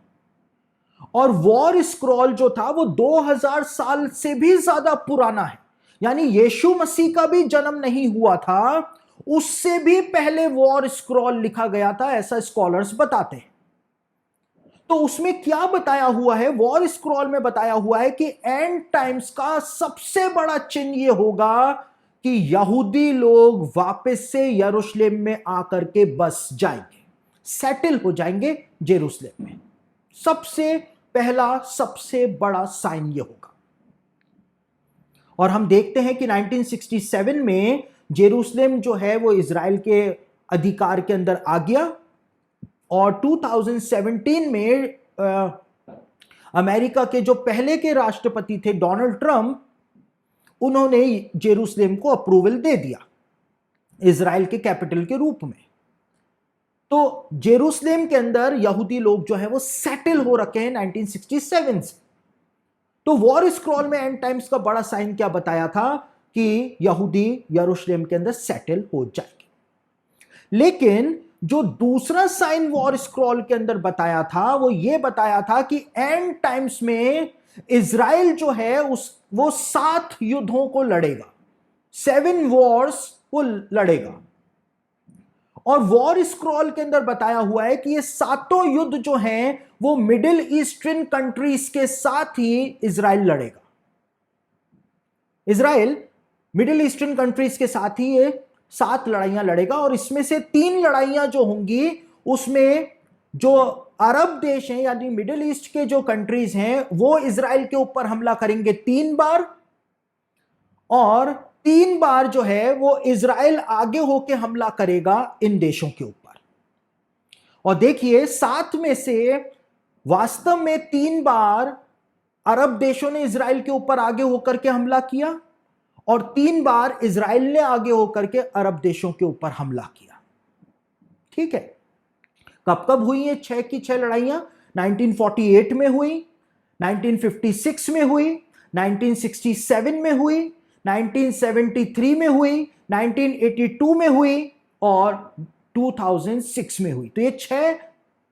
और वॉर स्क्रॉल जो था वो 2000 साल से भी ज्यादा पुराना है, यानी यीशु मसीह का भी जन्म नहीं हुआ था, उससे भी पहले वॉर स्क्रॉल लिखा गया था, ऐसा स्कॉलर्स बताते हैं। तो उसमें क्या बताया हुआ है? वॉर स्क्रॉल में बताया हुआ है कि एंड टाइम्स का सबसे बड़ा चिन्ह यह होगा कि यहूदी लोग वापस से यरूशलेम में आकर के बस जाएंगे, सेटल हो जाएंगे जेरूशलेम में। सबसे पहला, सबसे बड़ा साइन यह होगा। और हम देखते हैं कि 1967 में जेरूशलेम जो है वो इजराइल के अधिकार के अंदर आ गया। और 2017 में अमेरिका के जो पहले के राष्ट्रपति थे डोनाल्ड ट्रंप, उन्होंने जेरूशलेम को अप्रूवल दे दिया इजराइल के कैपिटल के रूप में। तो जेरूशलेम के अंदर यहूदी लोग जो है वो सेटल हो रखे हैं 1967 से। तो वॉर स्क्रॉल में एंड टाइम्स का बड़ा साइन क्या बताया था कि यहूदी यरूशलेम के अंदर सेटल हो जाएंगे। लेकिन जो दूसरा साइन वॉर स्क्रॉल के अंदर बताया था, वो ये बताया था कि एंड टाइम्स में इजराइल जो है वो 7 युद्धों को लड़ेगा, 7 वॉर्स को लड़ेगा। और वॉर स्क्रॉल के अंदर बताया हुआ है कि ये 7 युद्ध जो हैं वो मिडिल ईस्टर्न कंट्रीज के साथ ही इजराइल लड़ेगा। इजराइल मिडिल ईस्टर्न कंट्रीज के साथ ही ये 7 लड़ाइयां लड़ेगा। और इसमें से 3 लड़ाइयां जो होंगी, उसमें जो अरब देश हैं यानी मिडिल ईस्ट के जो कंट्रीज हैं, वो इजराइल के ऊपर हमला करेंगे 3 बार, और 3 बार जो है वो इजराइल आगे होके हमला करेगा इन देशों के ऊपर। और देखिए, 7 में से वास्तव में 3 बार अरब देशों ने इजराइल के ऊपर आगे होकर के हमला किया, और 3 बार इजराइल ने आगे होकर के अरब देशों के ऊपर हमला किया। ठीक है, कब कब हुई है 6 की 6 लड़ाइयां? 1948 में हुई, 1956 में हुई, 1967 में हुई, 1973 में हुई, 1982 में हुई, और 2006 में हुई। तो ये 6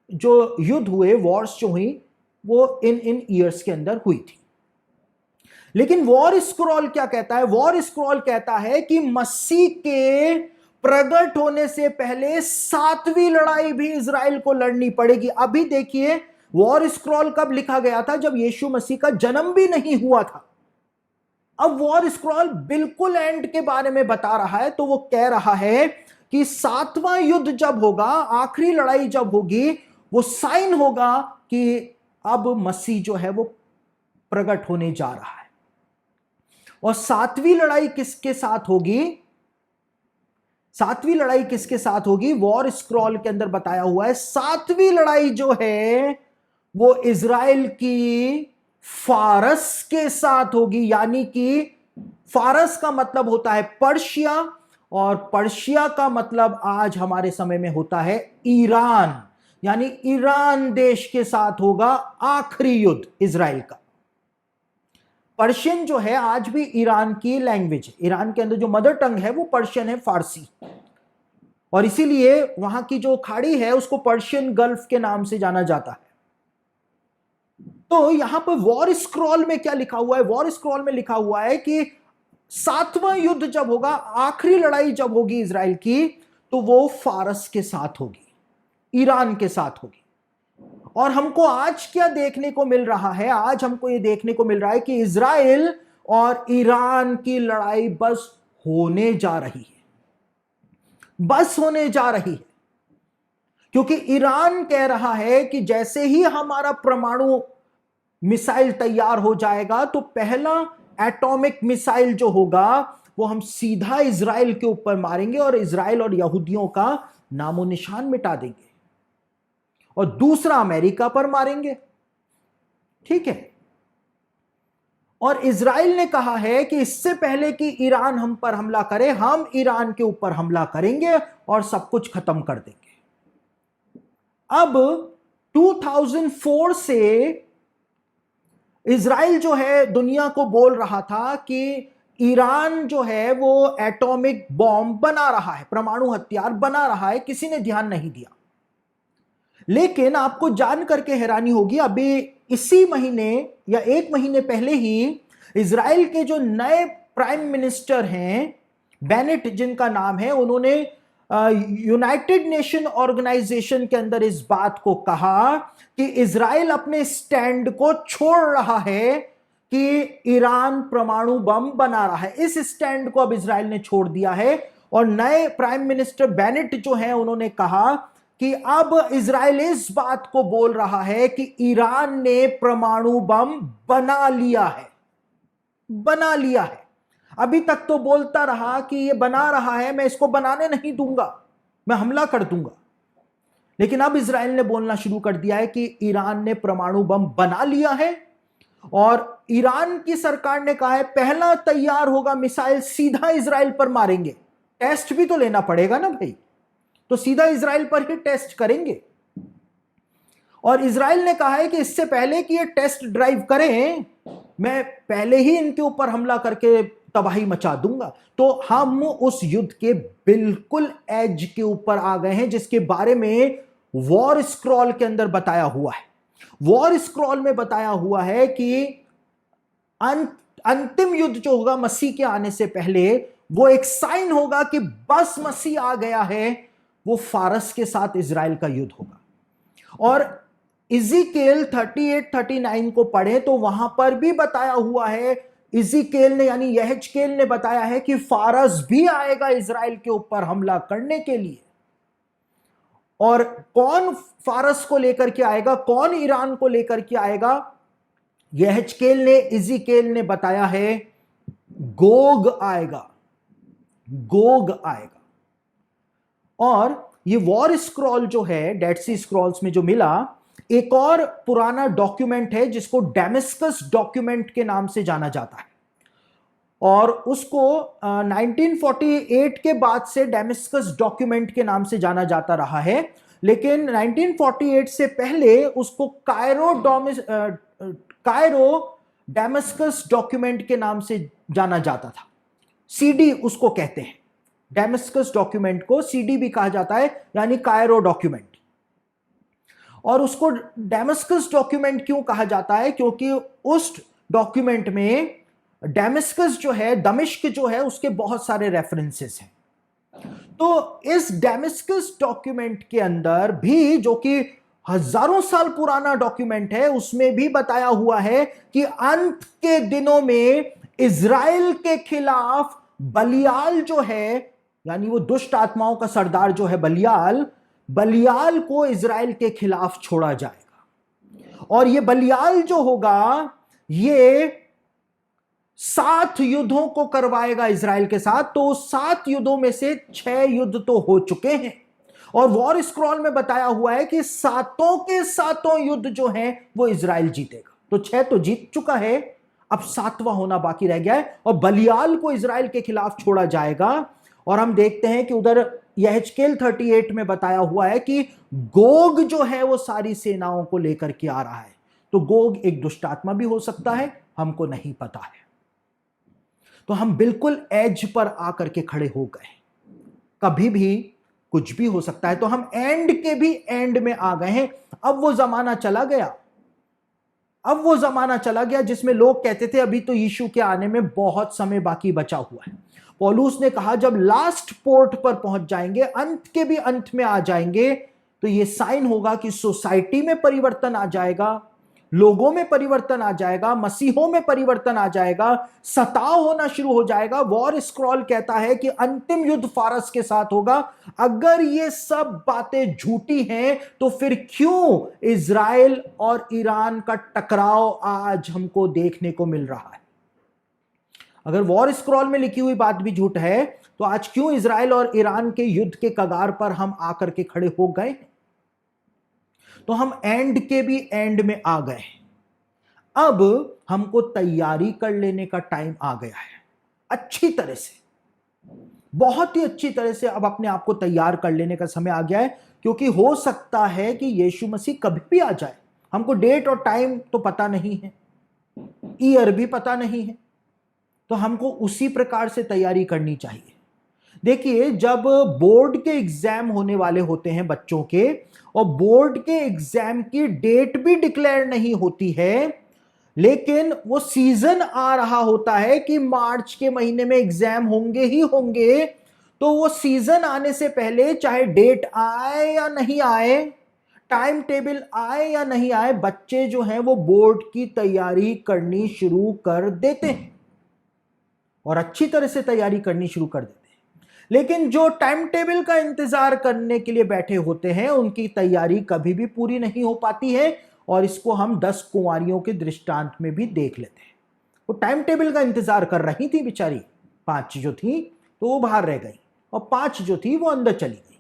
जो युद्ध हुए, वॉर्स जो हुई, वो इन ईयर्स के अंदर हुई थी। लेकिन वॉर स्क्रॉल क्या कहता है? वॉर स्क्रॉल कहता है कि मसीह के प्रकट होने से पहले 7वीं लड़ाई भी इजराइल को लड़नी पड़ेगी। अभी देखिए, वॉर स्क्रॉल कब लिखा गया था? जब यीशु मसीह का जन्म भी नहीं हुआ था। अब वॉर स्क्रॉल बिल्कुल एंड के बारे में बता रहा है। तो वो कह रहा है कि 7वां युद्ध जब होगा, आखिरी लड़ाई जब होगी, वो साइन होगा कि अब मसीह जो है वो प्रकट होने जा रहा है। और 7वीं लड़ाई किसके साथ होगी? 7वीं लड़ाई किसके साथ होगी? वॉर स्क्रॉल के अंदर बताया हुआ है 7वीं लड़ाई जो है वो इजराइल की फारस के साथ होगी। यानी कि फारस का मतलब होता है पर्शिया, और पर्शिया का मतलब आज हमारे समय में होता है ईरान। यानी ईरान देश के साथ होगा आखिरी युद्ध इजराइल का। पर्शियन जो है आज भी ईरान की लैंग्वेज है। ईरान के अंदर जो मदर टंग है वो पर्शियन है, फारसी, और इसीलिए वहां की जो खाड़ी है उसको पर्शियन गल्फ के नाम से जाना जाता है। तो यहां पर वॉर स्क्रॉल में क्या लिखा हुआ है? वॉर स्क्रॉल में लिखा हुआ है कि 7वां युद्ध जब होगा, आखिरी लड़ाई जब होगी इजराइल की, तो वो फारस के साथ होगी, ईरान के साथ होगी। और हमको आज क्या देखने को मिल रहा है? आज हमको ये देखने को मिल रहा है कि इजराइल और ईरान की लड़ाई बस होने जा रही है, बस होने जा रही है। क्योंकि ईरान कह रहा है कि जैसे ही हमारा परमाणु मिसाइल तैयार हो जाएगा तो पहला एटॉमिक मिसाइल जो होगा वो हम सीधा इजराइल के ऊपर मारेंगे और इजराइल और यहूदियों का नामो निशान मिटा देंगे, और दूसरा अमेरिका पर मारेंगे। ठीक है। और इजराइल ने कहा है कि इससे पहले कि ईरान हम पर हमला करे, हम ईरान के ऊपर हमला करेंगे और सब कुछ खत्म कर देंगे। अब 2004 से इजराइल जो है दुनिया को बोल रहा था कि ईरान जो है वो एटॉमिक बॉम्ब बना रहा है, परमाणु हथियार बना रहा है, किसी ने ध्यान नहीं दिया। लेकिन आपको जान करके हैरानी होगी, अभी इसी महीने या 1 महीने पहले ही इजराइल के जो नए प्राइम मिनिस्टर हैं, बेनेट जिनका नाम है, उन्होंने यूनाइटेड नेशन ऑर्गेनाइजेशन के अंदर इस बात को कहा कि इजराइल अपने स्टैंड को छोड़ रहा है कि ईरान परमाणु बम बना रहा है। इस स्टैंड को अब इजराइल ने छोड़ दिया है, और नए प्राइम मिनिस्टर बेनेट जो है उन्होंने कहा कि अब इजराइल इस बात को बोल रहा है कि ईरान ने परमाणु बम बना लिया है, बना लिया है। अभी तक तो बोलता रहा कि ये बना रहा है, मैं इसको बनाने नहीं दूंगा, मैं हमला कर दूंगा। लेकिन अब इजराइल ने बोलना शुरू कर दिया है कि ईरान ने परमाणु बम बना लिया है, और ईरान की सरकार ने कहा है पहला तैयार होगा मिसाइल सीधा इजराइल पर मारेंगे। टेस्ट भी तो लेना पड़ेगा ना भाई, तो सीधा इजराइल पर ही टेस्ट करेंगे। और इजराइल ने कहा है कि इससे पहले कि ये टेस्ट ड्राइव करें, मैं पहले ही इनके ऊपर हमला करके तबाही मचा दूंगा। तो हम उस युद्ध के बिल्कुल एज के ऊपर आ गए हैं, जिसके बारे में वॉर स्क्रॉल के अंदर बताया हुआ है। वॉर स्क्रॉल में बताया हुआ है कि अंतिम युद्ध जो होगा मसीह के आने से पहले, वो एक साइन होगा कि बस मसीह आ गया है। वो फारस के साथ इजराइल का युद्ध होगा। और इज़ीकेल 38-39 को पढ़े तो वहां पर भी बताया हुआ है, इज़ीकेल ने यानी यहेजकेल ने बताया है कि फारस भी आएगा इजराइल के ऊपर हमला करने के लिए। और कौन फारस को लेकर के आएगा, कौन ईरान को लेकर के आएगा? यहेजकेल ने, इज़ीकेल ने बताया है गोग आएगा, गोग आएगा। और ये वॉर स्क्रॉल जो है डेड सी स्क्रॉल्स में जो मिला, एक और पुराना डॉक्यूमेंट है जिसको डेमस्कस डॉक्यूमेंट के नाम से जाना जाता है, और उसको 1948 के बाद से डेमस्कस डॉक्यूमेंट के नाम से जाना जाता रहा है। लेकिन 1948 से पहले उसको कायरो डेमस्कस डॉक्यूमेंट के नाम से जाना जाता था। सीडी उसको कहते हैं, डेमस्कस डॉक्यूमेंट को सीडी भी कहा जाता है, यानी कायरो डॉक्यूमेंट। और उसको डेमस्कस डॉक्यूमेंट क्यों कहा जाता है? क्योंकि उस डॉक्यूमेंट में डेमस्कस जो है, दमिश्क जो है, उसके बहुत सारे रेफरेंसेस हैं। तो इस डेमस्कस डॉक्यूमेंट के अंदर भी, जो कि हजारों साल पुराना डॉक्यूमेंट है, उसमें भी बताया हुआ है कि अंत के दिनों में इजराइल के खिलाफ बलियाल जो है, यानी वो दुष्ट आत्माओं का सरदार जो है बलियाल को इजराइल के खिलाफ छोड़ा जाएगा। और ये बलियाल जो होगा, ये 7 युद्धों को करवाएगा इजराइल के साथ। तो 7 युद्धों में से 6 युद्ध तो हो चुके हैं, और वॉर स्क्रॉल में बताया हुआ है कि 7 के 7 युद्ध जो हैं वो इजराइल जीतेगा। तो 6 तो जीत चुका है, अब 7वां होना बाकी रह गया है, और बलियाल को इजराइल के खिलाफ छोड़ा जाएगा। और हम देखते हैं कि उधर यहेजकेल 38 में बताया हुआ है कि गोग जो है वो सारी सेनाओं को लेकर के आ रहा है। तो गोग एक दुष्ट आत्मा भी हो सकता है, हमको नहीं पता है। तो हम बिल्कुल एज पर आकर के खड़े हो गए, कभी भी कुछ भी हो सकता है। तो हम एंड के भी एंड में आ गए हैं। अब वो जमाना चला गया, अब वो जमाना चला गया जिसमें लोग कहते थे अभी तो यीशु के आने में बहुत समय बाकी बचा हुआ है। पौलुस ने कहा जब लास्ट पोर्ट पर पहुंच जाएंगे, अंत के भी अंत में आ जाएंगे, तो ये साइन होगा कि सोसाइटी में परिवर्तन आ जाएगा, लोगों में परिवर्तन आ जाएगा, मसीहों में परिवर्तन आ जाएगा, सताव होना शुरू हो जाएगा। वॉर स्क्रॉल कहता है कि अंतिम युद्ध फारस के साथ होगा। अगर ये सब बातें झूठी हैं तो फिर क्यों इजराइल और ईरान का टकराव आज हमको देखने को मिल रहा है? अगर वॉर स्क्रॉल में लिखी हुई बात भी झूठ है तो आज क्यों इजराइल और ईरान के युद्ध के कगार पर हम आकर के खड़े हो गए? तो हम एंड के भी एंड में आ गए। अब हमको तैयारी कर लेने का टाइम आ गया है, अच्छी तरह से, बहुत ही अच्छी तरह से अब अपने आप को तैयार कर लेने का समय आ गया है, क्योंकि हो सकता है कि यीशु मसीह कभी भी आ जाए। हमको डेट और टाइम तो पता नहीं है, ईयर भी पता नहीं है, तो हमको उसी प्रकार से तैयारी करनी चाहिए। देखिए, जब बोर्ड के एग्जाम होने वाले होते हैं बच्चों के, और बोर्ड के एग्जाम की डेट भी डिक्लेयर नहीं होती है, लेकिन वो सीजन आ रहा होता है कि मार्च के महीने में एग्जाम होंगे ही होंगे, तो वो सीजन आने से पहले चाहे डेट आए या नहीं आए, टाइम टेबल आए या नहीं आए, बच्चे जो हैं वो बोर्ड की तैयारी करनी शुरू कर देते हैं और अच्छी तरह से तैयारी करनी शुरू कर देते हैं। लेकिन जो टाइम टेबल का इंतजार करने के लिए बैठे होते हैं, उनकी तैयारी कभी भी पूरी नहीं हो पाती है, और इसको हम 10 कुंवारियों के दृष्टांत में भी देख लेते हैं। वो टाइम टेबल का इंतजार कर रही थी बेचारी, 5 जो थी तो वो बाहर रह गई और 5 जो थी वो अंदर चली गई।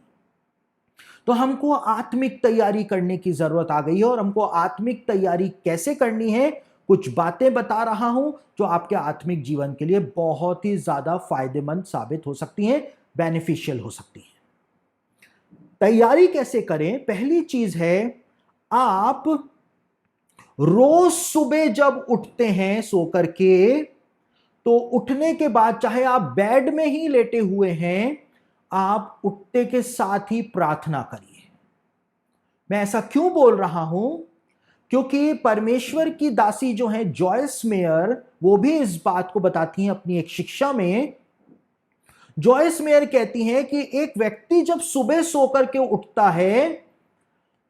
तो हमको आत्मिक तैयारी करने की जरूरत आ गई है, और हमको आत्मिक तैयारी कैसे करनी है, कुछ बातें बता रहा हूं जो आपके आत्मिक जीवन के लिए बहुत ही ज्यादा फायदेमंद साबित हो सकती हैं, बेनिफिशियल हो सकती हैं। तैयारी कैसे करें? पहली चीज है, आप रोज सुबह जब उठते हैं सोकर के, तो उठने के बाद चाहे आप बेड में ही लेटे हुए हैं, आप उठते के साथ ही प्रार्थना करिए। मैं ऐसा क्यों बोल रहा हूं? क्योंकि परमेश्वर की दासी जो है जॉयस मेयर, वो भी इस बात को बताती हैं अपनी एक शिक्षा में। जॉयस मेयर कहती हैं कि एक व्यक्ति जब सुबह सो करके उठता है,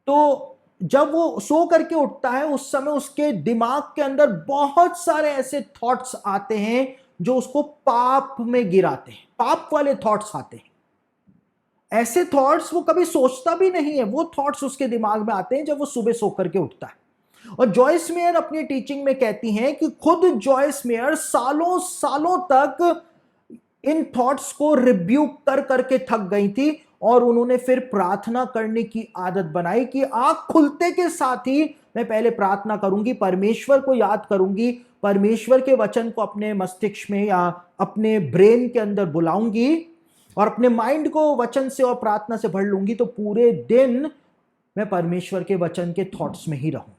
तो जब वो सो करके उठता है उस समय उसके दिमाग के अंदर बहुत सारे ऐसे थॉट्स आते हैं जो उसको पाप में गिराते हैं, पाप वाले थॉट्स आते हैं। ऐसे थॉट्स वो कभी सोचता भी नहीं है, वो थॉट्स उसके दिमाग में आते हैं जब वो सुबह सो करके उठता है। और जॉयस मेयर अपनी टीचिंग में कहती हैं कि खुद जॉयस मेयर सालों सालों तक इन थॉट्स को रिब्यूक कर करके थक गई थी, और उन्होंने फिर प्रार्थना करने की आदत बनाई कि आंख खुलते के साथ ही मैं पहले प्रार्थना करूंगी, परमेश्वर को याद करूंगी, परमेश्वर के वचन को अपने मस्तिष्क में या अपने ब्रेन के अंदर बुलाऊंगी, और अपने माइंड को वचन से और प्रार्थना से भर लूंगी, तो पूरे दिन मैं परमेश्वर के वचन के थॉट्स में ही रहूंगी।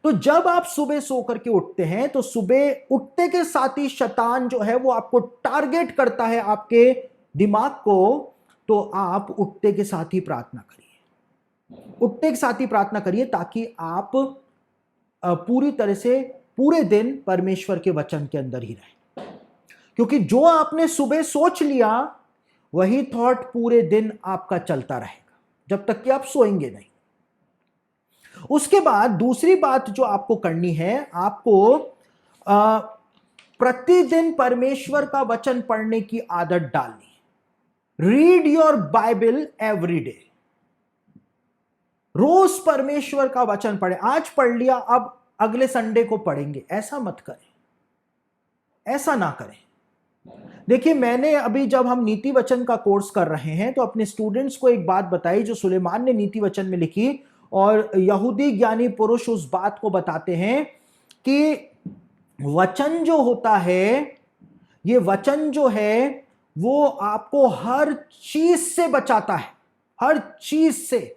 तो जब आप सुबह सो करके उठते हैं, तो सुबह उठते के साथ ही शैतान जो है वो आपको टारगेट करता है, आपके दिमाग को। तो आप उठते के साथ ही प्रार्थना करिए, उठते के साथ ही प्रार्थना करिए, ताकि आप पूरी तरह से पूरे दिन परमेश्वर के वचन के अंदर ही रहें। क्योंकि जो आपने सुबह सोच लिया वही थॉट पूरे दिन आपका चलता रहेगा जब तक कि आप सोएंगे नहीं। उसके बाद दूसरी बात जो आपको करनी है, आपको प्रतिदिन परमेश्वर का वचन पढ़ने की आदत डालनी है। Read your Bible every day. रोज परमेश्वर का वचन पढ़ें। आज पढ़ लिया, अब अगले संडे को पढ़ेंगे, ऐसा मत करें, ऐसा ना करें। देखिए, मैंने अभी जब हम नीति वचन का कोर्स कर रहे हैं तो अपने स्टूडेंट्स को एक बात बताई जो सुलेमान ने नीति वचन में लिखी, और यहूदी ज्ञानी पुरुष उस बात को बताते हैं कि वचन जो होता है, ये वचन जो है वो आपको हर चीज से बचाता है, हर चीज से,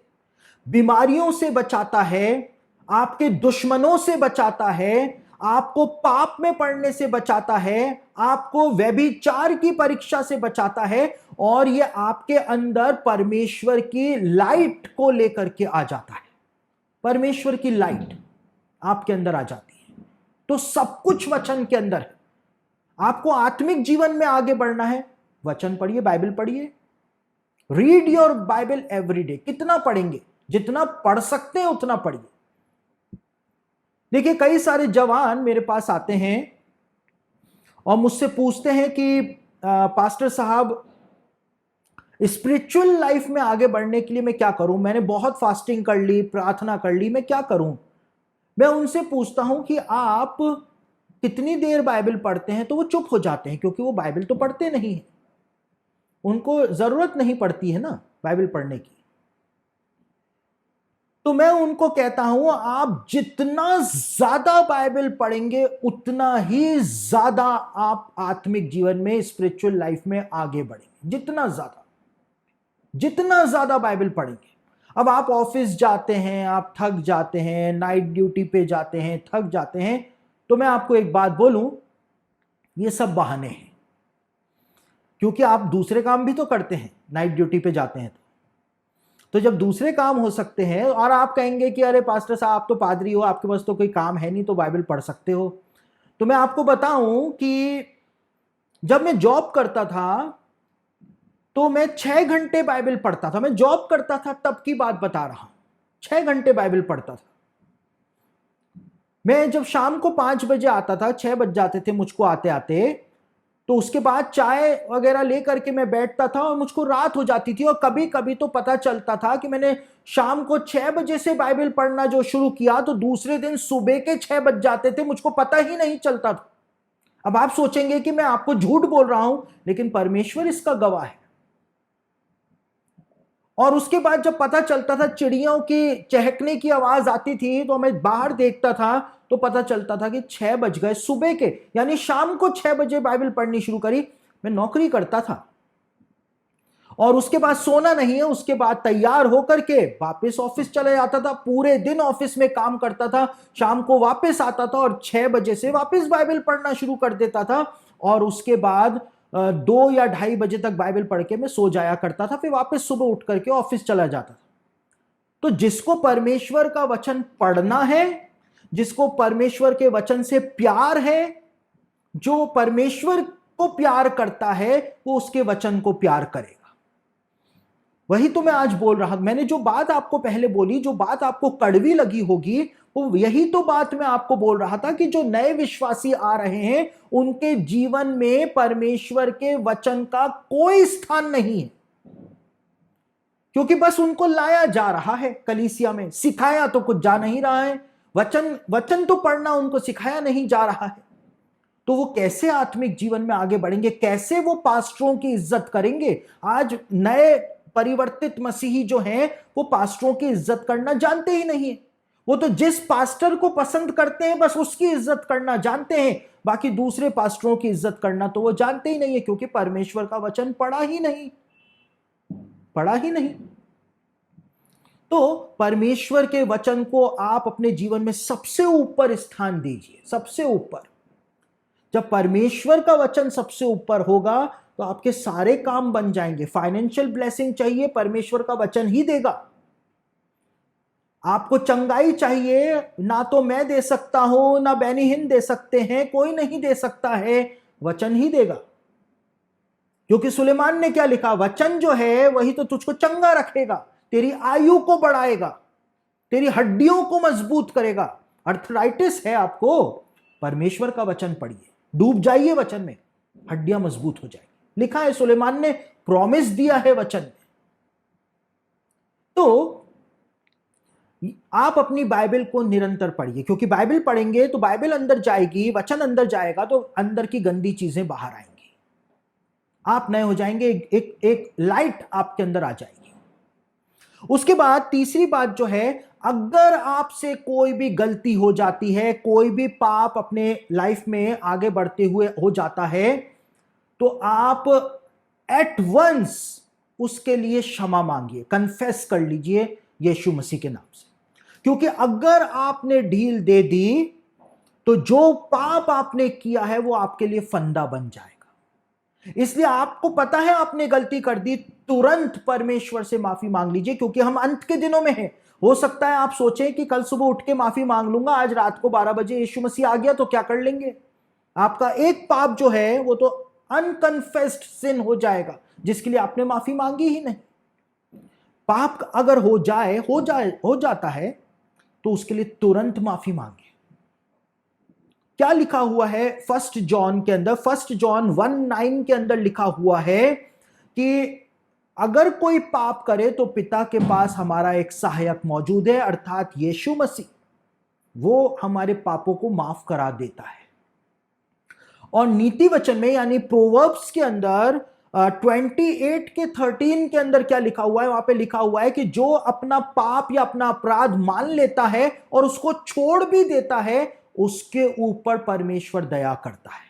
बीमारियों से बचाता है, आपके दुश्मनों से बचाता है, आपको पाप में पड़ने से बचाता है, आपको व्यभिचार की परीक्षा से बचाता है, और ये आपके अंदर परमेश्वर की लाइट को लेकर के आ जाता है। परमेश्वर की लाइट आपके अंदर आ जाती है। तो सब कुछ वचन के अंदर है। आपको आत्मिक जीवन में आगे बढ़ना है, वचन पढ़िए, बाइबल पढ़िए। Read your Bible every day. कितना पढ़ेंगे? जितना पढ़ सकते हैं उतना पढ़िए। देखिए, कई सारे जवान मेरे पास आते हैं और मुझसे पूछते हैं कि पास्टर साहब, स्पिरिचुअल लाइफ में आगे बढ़ने के लिए मैं क्या करूं? मैंने बहुत फास्टिंग कर ली, प्रार्थना कर ली, मैं क्या करूं? मैं उनसे पूछता हूं कि आप कितनी देर बाइबल पढ़ते हैं? तो वो चुप हो जाते हैं, क्योंकि वो बाइबल तो पढ़ते नहीं है, उनको जरूरत नहीं पड़ती है ना बाइबल पढ़ने की। तो मैं उनको कहता हूं, आप जितना ज्यादा बाइबल पढ़ेंगे उतना ही ज्यादा आप आत्मिक जीवन में, स्पिरिचुअल लाइफ में आगे बढ़ेंगे। जितना ज्यादा बाइबल पढ़ेंगे। अब आप ऑफिस जाते हैं, आप थक जाते हैं, नाइट ड्यूटी पे जाते हैं, थक जाते हैं, तो मैं आपको एक बात बोलूं, ये सब बहाने हैं, क्योंकि आप दूसरे काम भी तो करते हैं, नाइट ड्यूटी पे जाते हैं तो जब दूसरे काम हो सकते हैं, और आप कहेंगे कि अरे पास्टर साहब, आप तो पादरी हो, आपके पास तो कोई काम है नहीं, तो बाइबल पढ़ सकते हो। तो मैं आपको बताऊं कि जब मैं जॉब करता था तो मैं 6 घंटे बाइबल पढ़ता था। मैं जॉब करता था तब की बात बता रहा हूं, 6 घंटे बाइबल पढ़ता था। मैं जब शाम को 5 बजे आता था, 6 बज जाते थे मुझको आते आते, तो उसके बाद चाय वगैरह लेकर के मैं बैठता था और मुझको रात हो जाती थी। और कभी कभी तो पता चलता था कि मैंने शाम को 6 बजे से बाइबल पढ़ना जो शुरू किया, तो दूसरे दिन सुबह के 6 बज जाते थे, मुझको पता ही नहीं चलता था। अब आप सोचेंगे कि मैं आपको झूठ बोल रहा हूं, लेकिन परमेश्वर इसका गवाह है। और उसके बाद जब पता चलता था, चिड़ियों की चहकने की आवाज आती थी, तो मैं बाहर देखता था, तो पता चलता था कि 6 बज गए सुबह के, यानी शाम को 6 बजे बाइबल पढ़नी शुरू करी। मैं नौकरी करता था और उसके बाद सोना नहीं है, उसके बाद तैयार होकर के वापस ऑफिस चले जाता था, पूरे दिन ऑफिस में काम करता था, शाम को वापस आता था और 6 बजे से वापस बाइबल पढ़ना शुरू कर देता था। और उसके बाद 2 या 2:30 बजे तक बाइबल पढ़ के मैं सो जाया करता था, फिर वापस सुबह उठ करके ऑफिस चला जाता था। तो जिसको परमेश्वर का वचन पढ़ना है, जिसको परमेश्वर के वचन से प्यार है, जो परमेश्वर को प्यार करता है, वो उसके वचन को प्यार करेगा। वही तो मैं आज बोल रहा हूं। मैंने जो बात आपको पहले बोली, जो बात आपको कड़वी लगी होगी, वो यही तो बात मैं आपको बोल रहा था कि जो नए विश्वासी आ रहे हैं, उनके जीवन में परमेश्वर के वचन का कोई स्थान नहीं है, क्योंकि बस उनको लाया जा रहा है कलीसिया में, सिखाया तो कुछ जा नहीं रहा है। वचन तो पढ़ना उनको सिखाया नहीं जा रहा है। तो वो कैसे आत्मिक जीवन में आगे बढ़ेंगे? कैसे वो पास्टरों की इज्जत करेंगे? आज नए परिवर्तित मसीही जो हैं, वो पास्टरों की इज्जत करना जानते ही नहीं है। वो तो जिस पास्टर को पसंद करते हैं, बस उसकी इज्जत करना जानते हैं, बाकी दूसरे पास्टरों की इज्जत करना तो वो जानते ही नहीं है, क्योंकि परमेश्वर का वचन पढ़ा ही नहीं। तो परमेश्वर के वचन को आप अपने जीवन में सबसे ऊपर स्थान दीजिए, सबसे ऊपर। जब परमेश्वर का वचन सबसे ऊपर होगा, तो आपके सारे काम बन जाएंगे। फाइनेंशियल ब्लेसिंग चाहिए, परमेश्वर का वचन ही देगा। आपको चंगाई चाहिए, ना तो मैं दे सकता हूं, ना बेनिहिन दे सकते हैं, कोई नहीं दे सकता है, वचन ही देगा। क्योंकि सुलेमान ने क्या लिखा? वचन जो है वही तो तुझको चंगा रखेगा, तेरी आयु को बढ़ाएगा, तेरी हड्डियों को मजबूत करेगा। अर्थराइटिस है आपको, परमेश्वर का वचन पढ़िए, डूब जाइए वचन में, हड्डियां मजबूत हो जाएगी। लिखा है, सुलेमान ने प्रॉमिस दिया है वचन में। तो आप अपनी बाइबल को निरंतर पढ़िए, क्योंकि बाइबल पढ़ेंगे तो बाइबल अंदर जाएगी, वचन अंदर जाएगा, तो अंदर की गंदी चीजें बाहर आएंगी, आप नए हो जाएंगे, एक लाइट आपके अंदर आ जाएगी। उसके बाद तीसरी बात जो है, अगर आपसे कोई भी गलती हो जाती है, कोई भी पाप अपने लाइफ में आगे बढ़ते हुए हो जाता है, तो आप एट वंस उसके लिए क्षमा मांगिए, कन्फेस कर लीजिए यीशु मसीह के नाम से। क्योंकि अगर आपने ढील दे दी तो जो पाप आपने किया है वो आपके लिए फंदा बन जाएगा। इसलिए आपको पता है आपने गलती कर दी, तुरंत परमेश्वर से माफी मांग लीजिए, क्योंकि हम अंत के दिनों में हैं। हो सकता है आप सोचें कि कल सुबह उठ के माफी मांग लूंगा, आज रात को 12 बजे यीशु मसीह आ गया तो क्या कर लेंगे? आपका एक पाप जो है वो तो अनकन्फेस्ड सिन हो जाएगा, जिसके लिए आपने माफी मांगी ही नहीं। पाप अगर हो जाता है तो उसके लिए तुरंत माफी मांगे। क्या लिखा हुआ है फर्स्ट जॉन के अंदर? फर्स्ट जॉन 1:9 के अंदर लिखा हुआ है कि अगर कोई पाप करे तो पिता के पास हमारा एक सहायक मौजूद है, अर्थात यीशु मसीह। वो हमारे पापों को माफ करा देता है। और नीति वचन में यानी प्रोवर्ब्स के अंदर 28 के 13 के अंदर क्या लिखा हुआ है? वहां पे लिखा हुआ है कि जो अपना पाप या अपना अपराध मान लेता है और उसको छोड़ भी देता है, उसके ऊपर परमेश्वर दया करता है।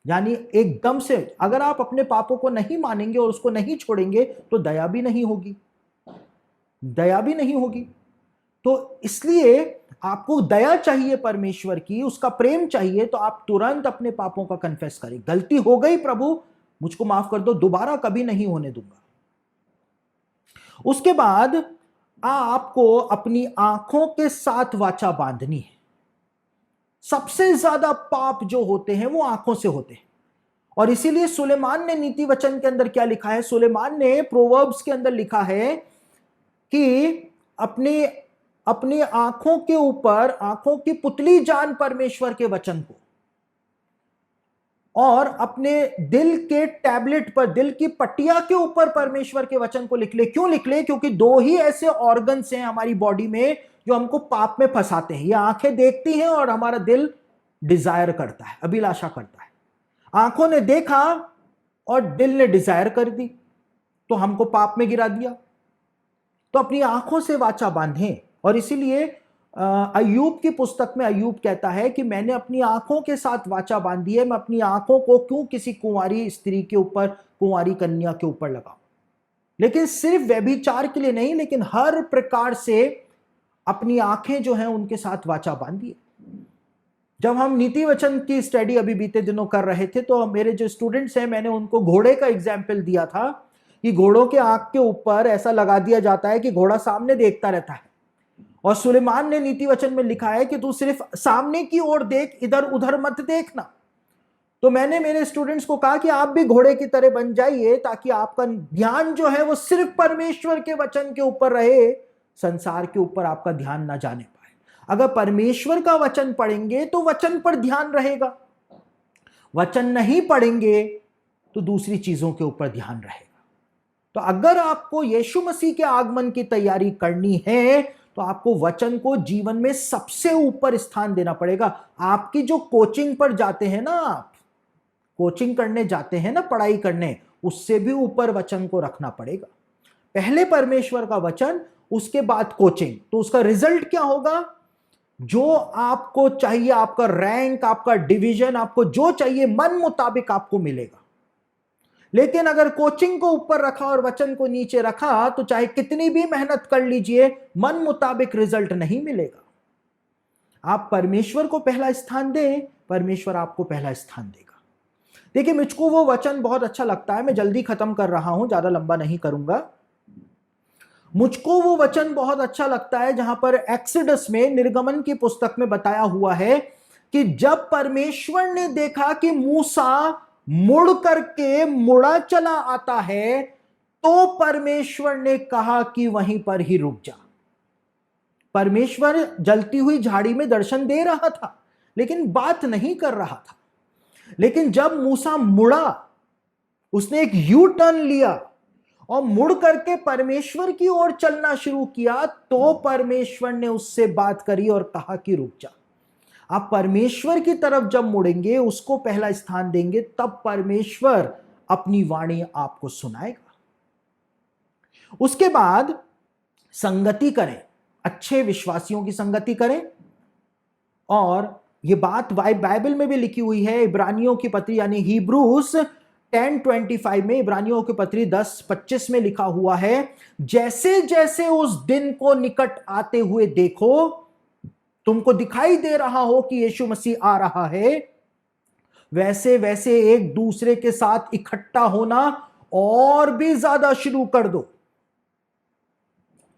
यानी एकदम से अगर आप अपने पापों को नहीं मानेंगे और उसको नहीं छोड़ेंगे तो दया भी नहीं होगी, दया भी नहीं होगी। तो इसलिए आपको दया चाहिए परमेश्वर की, उसका प्रेम चाहिए, तो आप तुरंत अपने पापों का कन्फेस करें। गलती हो गई प्रभु, मुझको माफ कर दो, दोबारा कभी नहीं होने दूंगा। उसके बाद आपको अपनी आंखों के साथ वाचा बांधनी है। सबसे ज्यादा पाप जो होते हैं वो आंखों से होते हैं, और इसीलिए सुलेमान ने नीति वचन के अंदर क्या लिखा है? सुलेमान ने प्रोवर्ब्स के अंदर लिखा है कि अपनी आंखों के ऊपर, आंखों की पुतली जान परमेश्वर के वचन को, और अपने दिल के टैबलेट पर, दिल की पट्टिया के ऊपर परमेश्वर के वचन को लिख ले। क्यों लिख ले? क्योंकि दो ही ऐसे ऑर्गन्स हैं हमारी बॉडी में जो हमको पाप में फंसाते हैं। ये आंखें देखती हैं और हमारा दिल डिजायर करता है, अभिलाषा करता है। आंखों ने देखा और दिल ने डिजायर कर दी तो हमको पाप में गिरा दिया। तो अपनी आंखों से वाचा बांधें। और इसीलिए अय्यूब की पुस्तक में अय्यूब कहता है कि मैंने अपनी आंखों के साथ वाचा बांधी है, मैं अपनी आंखों को क्यों किसी कुंवारी स्त्री के ऊपर, कुंवारी कन्या के ऊपर लगाऊं। लेकिन सिर्फ व्यभिचार के लिए नहीं, लेकिन हर प्रकार से अपनी आंखें जो हैं उनके साथ वाचा बांधिए। जब हम नीति वचन की स्टडी अभी बीते दिनों कर रहे थे तो मेरे जो स्टूडेंट्स हैं, मैंने उनको घोड़े का एग्जाम्पल दिया था कि घोड़ों के आंख के ऊपर ऐसा लगा दिया जाता है कि घोड़ा सामने देखता रहता है। और सुलेमान ने नीति वचन में लिखा है कि तू सिर्फ सामने की ओर देख, इधर उधर मत देखना। तो मैंने मेरे स्टूडेंट्स को कहा कि आप भी घोड़े की तरह बन जाइए, ताकि आपका ध्यान जो है वो सिर्फ परमेश्वर के वचन के ऊपर रहे, संसार के ऊपर आपका ध्यान ना जाने पाए। अगर परमेश्वर का वचन पढ़ेंगे तो वचन पर ध्यान रहेगा, वचन नहीं पढ़ेंगे तो दूसरी चीजों के ऊपर ध्यान रहेगा। तो अगर आपको यीशु मसीह के आगमन की तैयारी करनी है तो आपको वचन को जीवन में सबसे ऊपर स्थान देना पड़ेगा। आपकी जो कोचिंग पर जाते हैं ना, आप कोचिंग करने जाते हैं ना, पढ़ाई करने, उससे भी ऊपर वचन को रखना पड़ेगा। पहले परमेश्वर का वचन, उसके बाद कोचिंग। तो उसका रिजल्ट क्या होगा? जो आपको चाहिए, आपका रैंक, आपका डिवीजन, आपको जो चाहिए मन मुताबिक आपको मिलेगा। लेकिन अगर कोचिंग को ऊपर रखा और वचन को नीचे रखा तो चाहे कितनी भी मेहनत कर लीजिए, मन मुताबिक रिजल्ट नहीं मिलेगा। आप परमेश्वर को पहला स्थान दें, परमेश्वर आपको पहला स्थान देगा। देखिए, मुझको वो वचन बहुत अच्छा लगता है, मैं जल्दी खत्म कर रहा हूं, ज्यादा लंबा नहीं करूंगा। मुझको वो वचन बहुत अच्छा लगता है जहां पर एक्सोडस में, निर्गमन की पुस्तक में बताया हुआ है कि जब परमेश्वर ने देखा कि मूसा मुड़ करके मुड़ा चला आता है, तो परमेश्वर ने कहा कि वहीं पर ही रुक जा। परमेश्वर जलती हुई झाड़ी में दर्शन दे रहा था लेकिन बात नहीं कर रहा था। लेकिन जब मूसा मुड़ा, उसने एक यू टर्न लिया और मुड़ करके परमेश्वर की ओर चलना शुरू किया, तो परमेश्वर ने उससे बात करी और कहा कि रुक जा। आप परमेश्वर की तरफ जब मुड़ेंगे, उसको पहला स्थान देंगे, तब परमेश्वर अपनी वाणी आपको सुनाएगा। उसके बाद संगति करें, अच्छे विश्वासियों की संगति करें। और यह बात बाइबल में भी लिखी हुई है, इब्रानियों की पत्री यानी हिब्रूस 10:25 में, इब्रानियों की पत्री 10:25 में लिखा हुआ है, जैसे जैसे उस दिन को निकट आते हुए देखो, तुमको दिखाई दे रहा हो कि यीशु मसीह आ रहा है, वैसे वैसे एक दूसरे के साथ इकट्ठा होना और भी ज्यादा शुरू कर दो,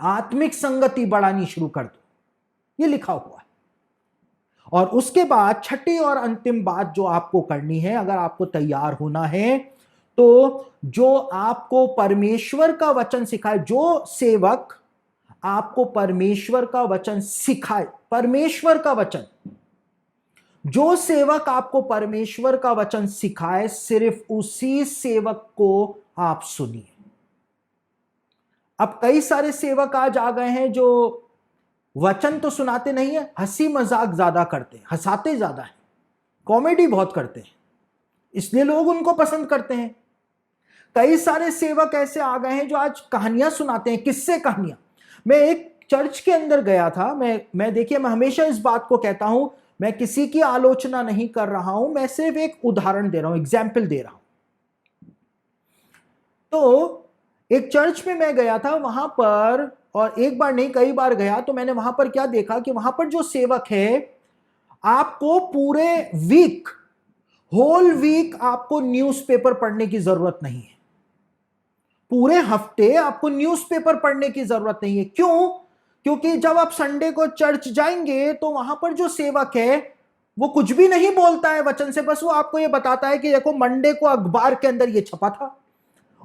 आत्मिक संगति बढ़ानी शुरू कर दो, ये लिखा हुआ है। और उसके बाद छठी और अंतिम बात जो आपको करनी है, अगर आपको तैयार होना है, तो जो आपको परमेश्वर का वचन सिखाए, जो सेवक आपको परमेश्वर का वचन सिखाए, परमेश्वर का वचन, जो सेवक आपको परमेश्वर का वचन सिखाए, सिर्फ उसी सेवक को आप सुनिए। अब कई सारे सेवक आज आ गए हैं जो वचन तो सुनाते नहीं है, हंसी मजाक ज्यादा करते हैं, हंसाते ज्यादा है, कॉमेडी बहुत करते हैं, इसलिए लोग उनको पसंद करते हैं। कई सारे सेवक ऐसे आ गए हैं जो आज कहानियां सुनाते हैं, किस्से कहानियां। मैं एक चर्च के अंदर गया था, मैं देखिए, मैं हमेशा इस बात को कहता हूं, मैं किसी की आलोचना नहीं कर रहा हूं, मैं सिर्फ एक उदाहरण दे रहा हूं, एग्जाम्पल दे रहा हूं। तो एक चर्च में मैं गया था, वहां पर, और एक बार नहीं कई बार गया, तो मैंने वहां पर क्या देखा कि वहां पर जो सेवक है, आपको पूरे वीक, होल वीक आपको न्यूज़पेपर पढ़ने की जरूरत नहीं है, पूरे हफ्ते आपको न्यूज़पेपर पढ़ने की जरूरत नहीं है। क्यों? क्योंकि जब आप संडे को चर्च जाएंगे तो वहां पर जो सेवक है वो कुछ भी नहीं बोलता है वचन से, बस वो आपको ये बताता है कि देखो मंडे को अखबार के अंदर ये छपा था,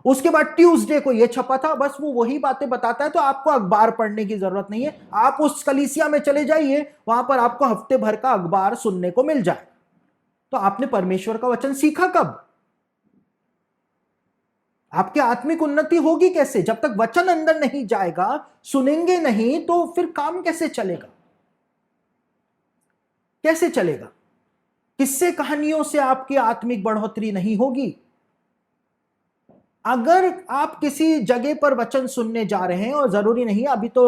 उसके बाद ट्यूसडे को ये छपा था, बस वो वही बातें बताता है। तो आपको अखबार पढ़ने की जरूरत नहीं है, आप उस कलीसिया में चले जाइए, वहां पर आपको हफ्ते भर का अखबार सुनने को मिल जाए। तो आपने परमेश्वर का वचन सीखा कब? आपकी आत्मिक उन्नति होगी कैसे? जब तक वचन अंदर नहीं जाएगा, सुनेंगे नहीं, तो फिर काम कैसे चलेगा? कैसे चलेगा? किससे कहानियों से आपकी आत्मिक बढ़ोतरी नहीं होगी। अगर आप किसी जगह पर वचन सुनने जा रहे हैं, और जरूरी नहीं, अभी तो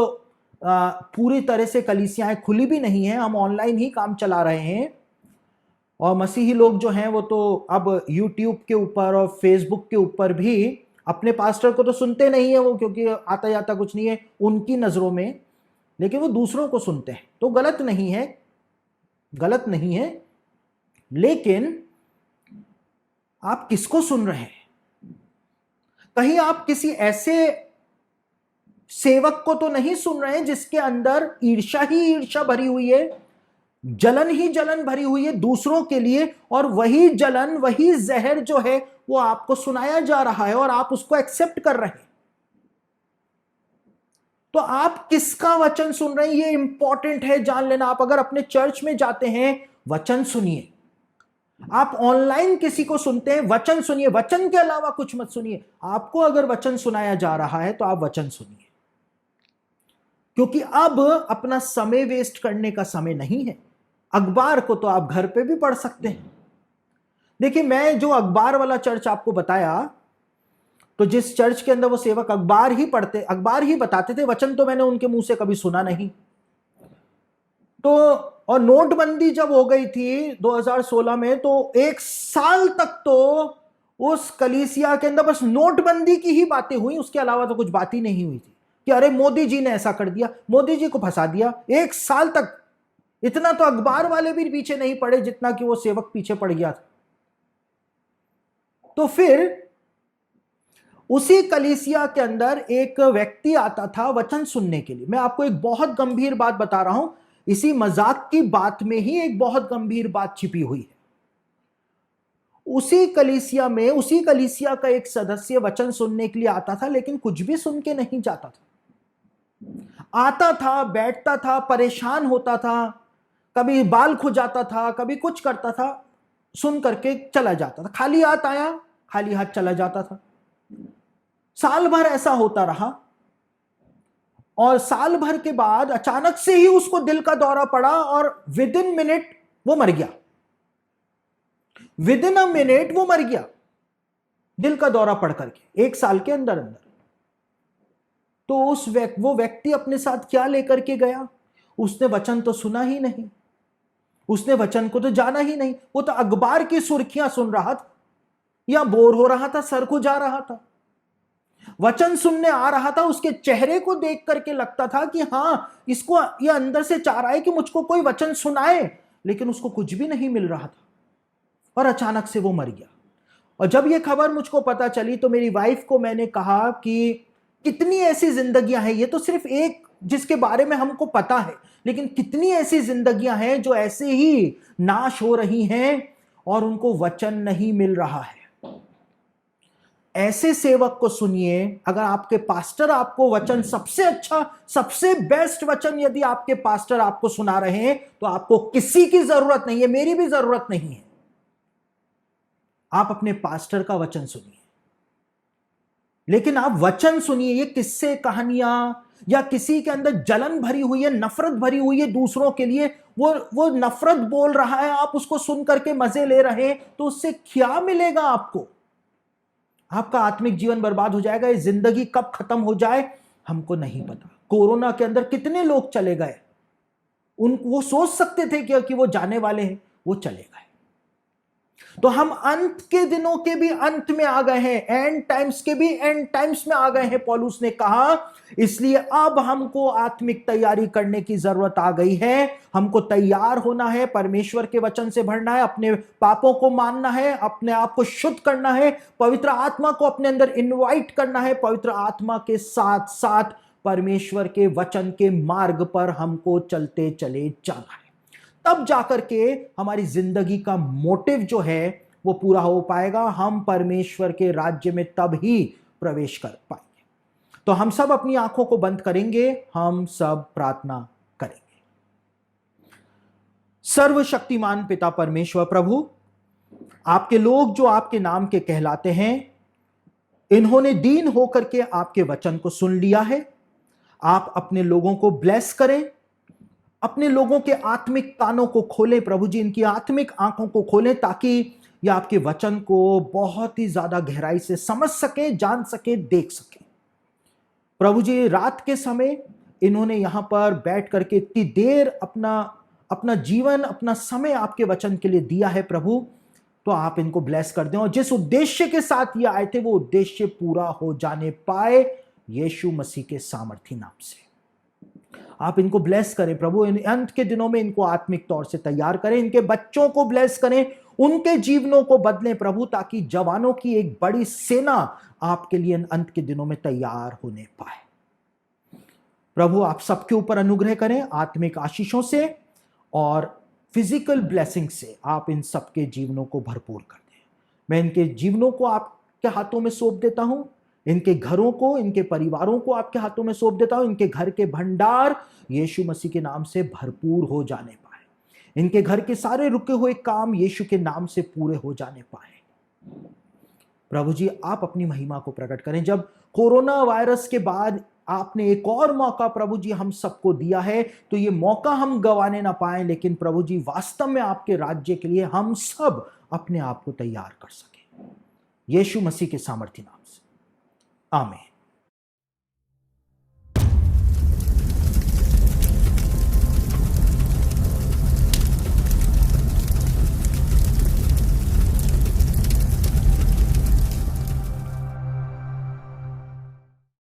पूरी तरह से कलीसियाएं खुली भी नहीं है, हम ऑनलाइन ही काम चला रहे हैं, और मसीही लोग जो हैं वो तो अब यूट्यूब के ऊपर और फेसबुक के ऊपर भी अपने पास्टर को तो सुनते नहीं है वो, क्योंकि आता जाता कुछ नहीं है उनकी नज़रों में, लेकिन वो दूसरों को सुनते हैं। तो गलत नहीं है, गलत नहीं है, लेकिन आप किसको सुन रहे हैं? कहीं आप किसी ऐसे सेवक को तो नहीं सुन रहे हैं जिसके अंदर ईर्ष्या ही ईर्ष्या भरी हुई है, जलन ही जलन भरी हुई है दूसरों के लिए, और वही जलन, वही जहर जो है वो आपको सुनाया जा रहा है और आप उसको एक्सेप्ट कर रहे हैं। तो आप किसका वचन सुन रहे हैं, ये इंपॉर्टेंट है जान लेना। आप अगर अपने चर्च में जाते हैं, वचन सुनिए। आप ऑनलाइन किसी को सुनते हैं, वचन सुनिए, वचन के अलावा कुछ मत सुनिए। आपको अगर वचन सुनाया जा रहा है तो आप वचन सुनिए, क्योंकि अब अपना समय वेस्ट करने का समय नहीं है। अखबार को तो आप घर पे भी पढ़ सकते हैं। देखिए, मैं जो अखबार वाला चर्च आपको बताया, तो जिस चर्च के अंदर वो सेवक अखबार ही पढ़ते, अखबार ही बताते थे, वचन तो मैंने उनके मुंह से कभी सुना नहीं। तो और नोटबंदी जब हो गई थी 2016 में, तो एक साल तक तो उस कलीसिया के अंदर बस नोटबंदी की ही बातें हुई, उसके अलावा तो कुछ बात ही नहीं हुई थी कि अरे मोदी जी ने ऐसा कर दिया, मोदी जी को फंसा दिया। एक साल तक इतना तो अखबार वाले भी पीछे नहीं पड़े जितना कि वो सेवक पीछे पड़ गया था। तो फिर उसी कलीसिया के अंदर एक व्यक्ति आता था वचन सुनने के लिए। मैं आपको एक बहुत गंभीर बात बता रहा हूं, इसी मजाक की बात में ही एक बहुत गंभीर बात छिपी हुई है। उसी कलीसिया में, उसी कलीसिया का एक सदस्य वचन सुनने के लिए आता था, लेकिन कुछ भी सुन के नहीं जाता था। आता था, बैठता था, परेशान होता था, कभी बाल खुजाता था, कभी कुछ करता था, सुन करके चला जाता था। खाली हाथ आया, खाली हाथ चला जाता था। साल भर ऐसा होता रहा, और साल भर के बाद अचानक से ही उसको दिल का दौरा पड़ा, और विद इन मिनट वो मर गया। विद इन अ मिनट वो मर गया, दिल का दौरा पड़ करके, एक साल के अंदर अंदर। तो वो व्यक्ति अपने साथ क्या लेकर के गया? उसने वचन तो सुना ही नहीं, उसने वचन को तो जाना ही नहीं, वो तो अखबार की सुर्खियां सुन रहा था। या बोर हो रहा था, सर को जा रहा था, वचन सुनने आ रहा था, उसके चेहरे को देख करके लगता था कि हां, इसको ये अंदर से चाह रहा है कि मुझको कोई वचन सुनाए, लेकिन उसको कुछ भी नहीं मिल रहा था और अचानक से वो मर गया। और जब ये खबर मुझको पता चली तो मेरी वाइफ को मैंने कहा कि कितनी ऐसी जिंदगियां हैं, ये तो सिर्फ एक जिसके बारे में हमको पता है, लेकिन कितनी ऐसी जिंदगियां हैं जो ऐसे ही नाश हो रही हैं और उनको वचन नहीं मिल रहा है। ऐसे सेवक को सुनिए, अगर आपके पास्टर आपको वचन सबसे अच्छा, सबसे बेस्ट वचन यदि आपके पास्टर आपको सुना रहे हैं तो आपको किसी की जरूरत नहीं है, मेरी भी जरूरत नहीं है। आप अपने पास्टर का वचन सुनिए, लेकिन आप वचन सुनिए, ये किस्से कहानियां या किसी के अंदर जलन भरी हुई है, नफरत भरी हुई है दूसरों के लिए, वो नफरत बोल रहा है, आप उसको सुन करके मजे ले रहे हैं, तो उससे क्या मिलेगा आपको? आपका आत्मिक जीवन बर्बाद हो जाएगा। ये जिंदगी कब खत्म हो जाए हमको नहीं पता। कोरोना के अंदर कितने लोग चले गए, वो सोच सकते थे कि वो जाने वाले हैं, वो चले गए। तो हम अंत के दिनों के भी अंत में आ गए हैं, एंड टाइम्स के भी एंड टाइम्स में आ गए हैं, पौलुस ने कहा। इसलिए अब हमको आत्मिक तैयारी करने की जरूरत आ गई है। हमको तैयार होना है, परमेश्वर के वचन से भरना है, अपने पापों को मानना है, अपने आप को शुद्ध करना है, पवित्र आत्मा को अपने अंदर इनवाइट करना है, पवित्र आत्मा के साथ साथ परमेश्वर के वचन के मार्ग पर हमको चलते चले जाना है। तब जाकर के हमारी जिंदगी का मोटिव जो है वो पूरा हो पाएगा। हम परमेश्वर के राज्य में तब ही प्रवेश कर पाएंगे। तो हम सब अपनी आंखों को बंद करेंगे, हम सब प्रार्थना करेंगे। सर्वशक्तिमान पिता परमेश्वर प्रभु, आपके लोग जो आपके नाम के कहलाते हैं, इन्होंने दीन होकर के आपके वचन को सुन लिया है। आप अपने लोगों को ब्लेस करें, अपने लोगों के आत्मिक कानों को खोलें प्रभु जी, इनकी आत्मिक आंखों को खोलें, ताकि ये आपके वचन को बहुत ही ज्यादा गहराई से समझ सके, जान सके, देख सके। प्रभु जी, रात के समय इन्होंने यहां पर बैठ करके इतनी देर अपना जीवन, अपना समय आपके वचन के लिए दिया है प्रभु, तो आप इनको ब्लेस कर दें और जिस उद्देश्य के साथ ये आए थे वो उद्देश्य पूरा हो जाने पाए, यीशु मसीह के सामर्थी नाम से आप इनको ब्लेस करें प्रभु। इन अंत के दिनों में इनको आत्मिक तौर से तैयार करें, इनके बच्चों को ब्लेस करें, उनके जीवनों को बदलें प्रभु, ताकि जवानों की एक बड़ी सेना आपके लिए अंत के दिनों में तैयार होने पाए। प्रभु आप सबके ऊपर अनुग्रह करें आत्मिक आशीषों से और फिजिकल ब्लेसिंग से, आप इन सबके जीवनों को भरपूर कर दें। मैं इनके जीवनों को आपके हाथों में सौंप देता हूं, इनके घरों को, इनके परिवारों को आपके हाथों में सौंप देता हूं। इनके घर के भंडार यीशु मसीह के नाम से भरपूर हो जाने पाए, इनके घर के सारे रुके हुए काम यीशु के नाम से पूरे हो जाने पाए। प्रभु जी आप अपनी महिमा को प्रकट करें। जब कोरोना वायरस के बाद आपने एक और मौका प्रभु जी हम सबको दिया है, तो ये मौका हम गंवाने ना पाए, लेकिन प्रभु जी वास्तव में आपके राज्य के लिए हम सब अपने आप को तैयार कर सके, यीशु मसीह के सामर्थ्य नाम से, आमीन।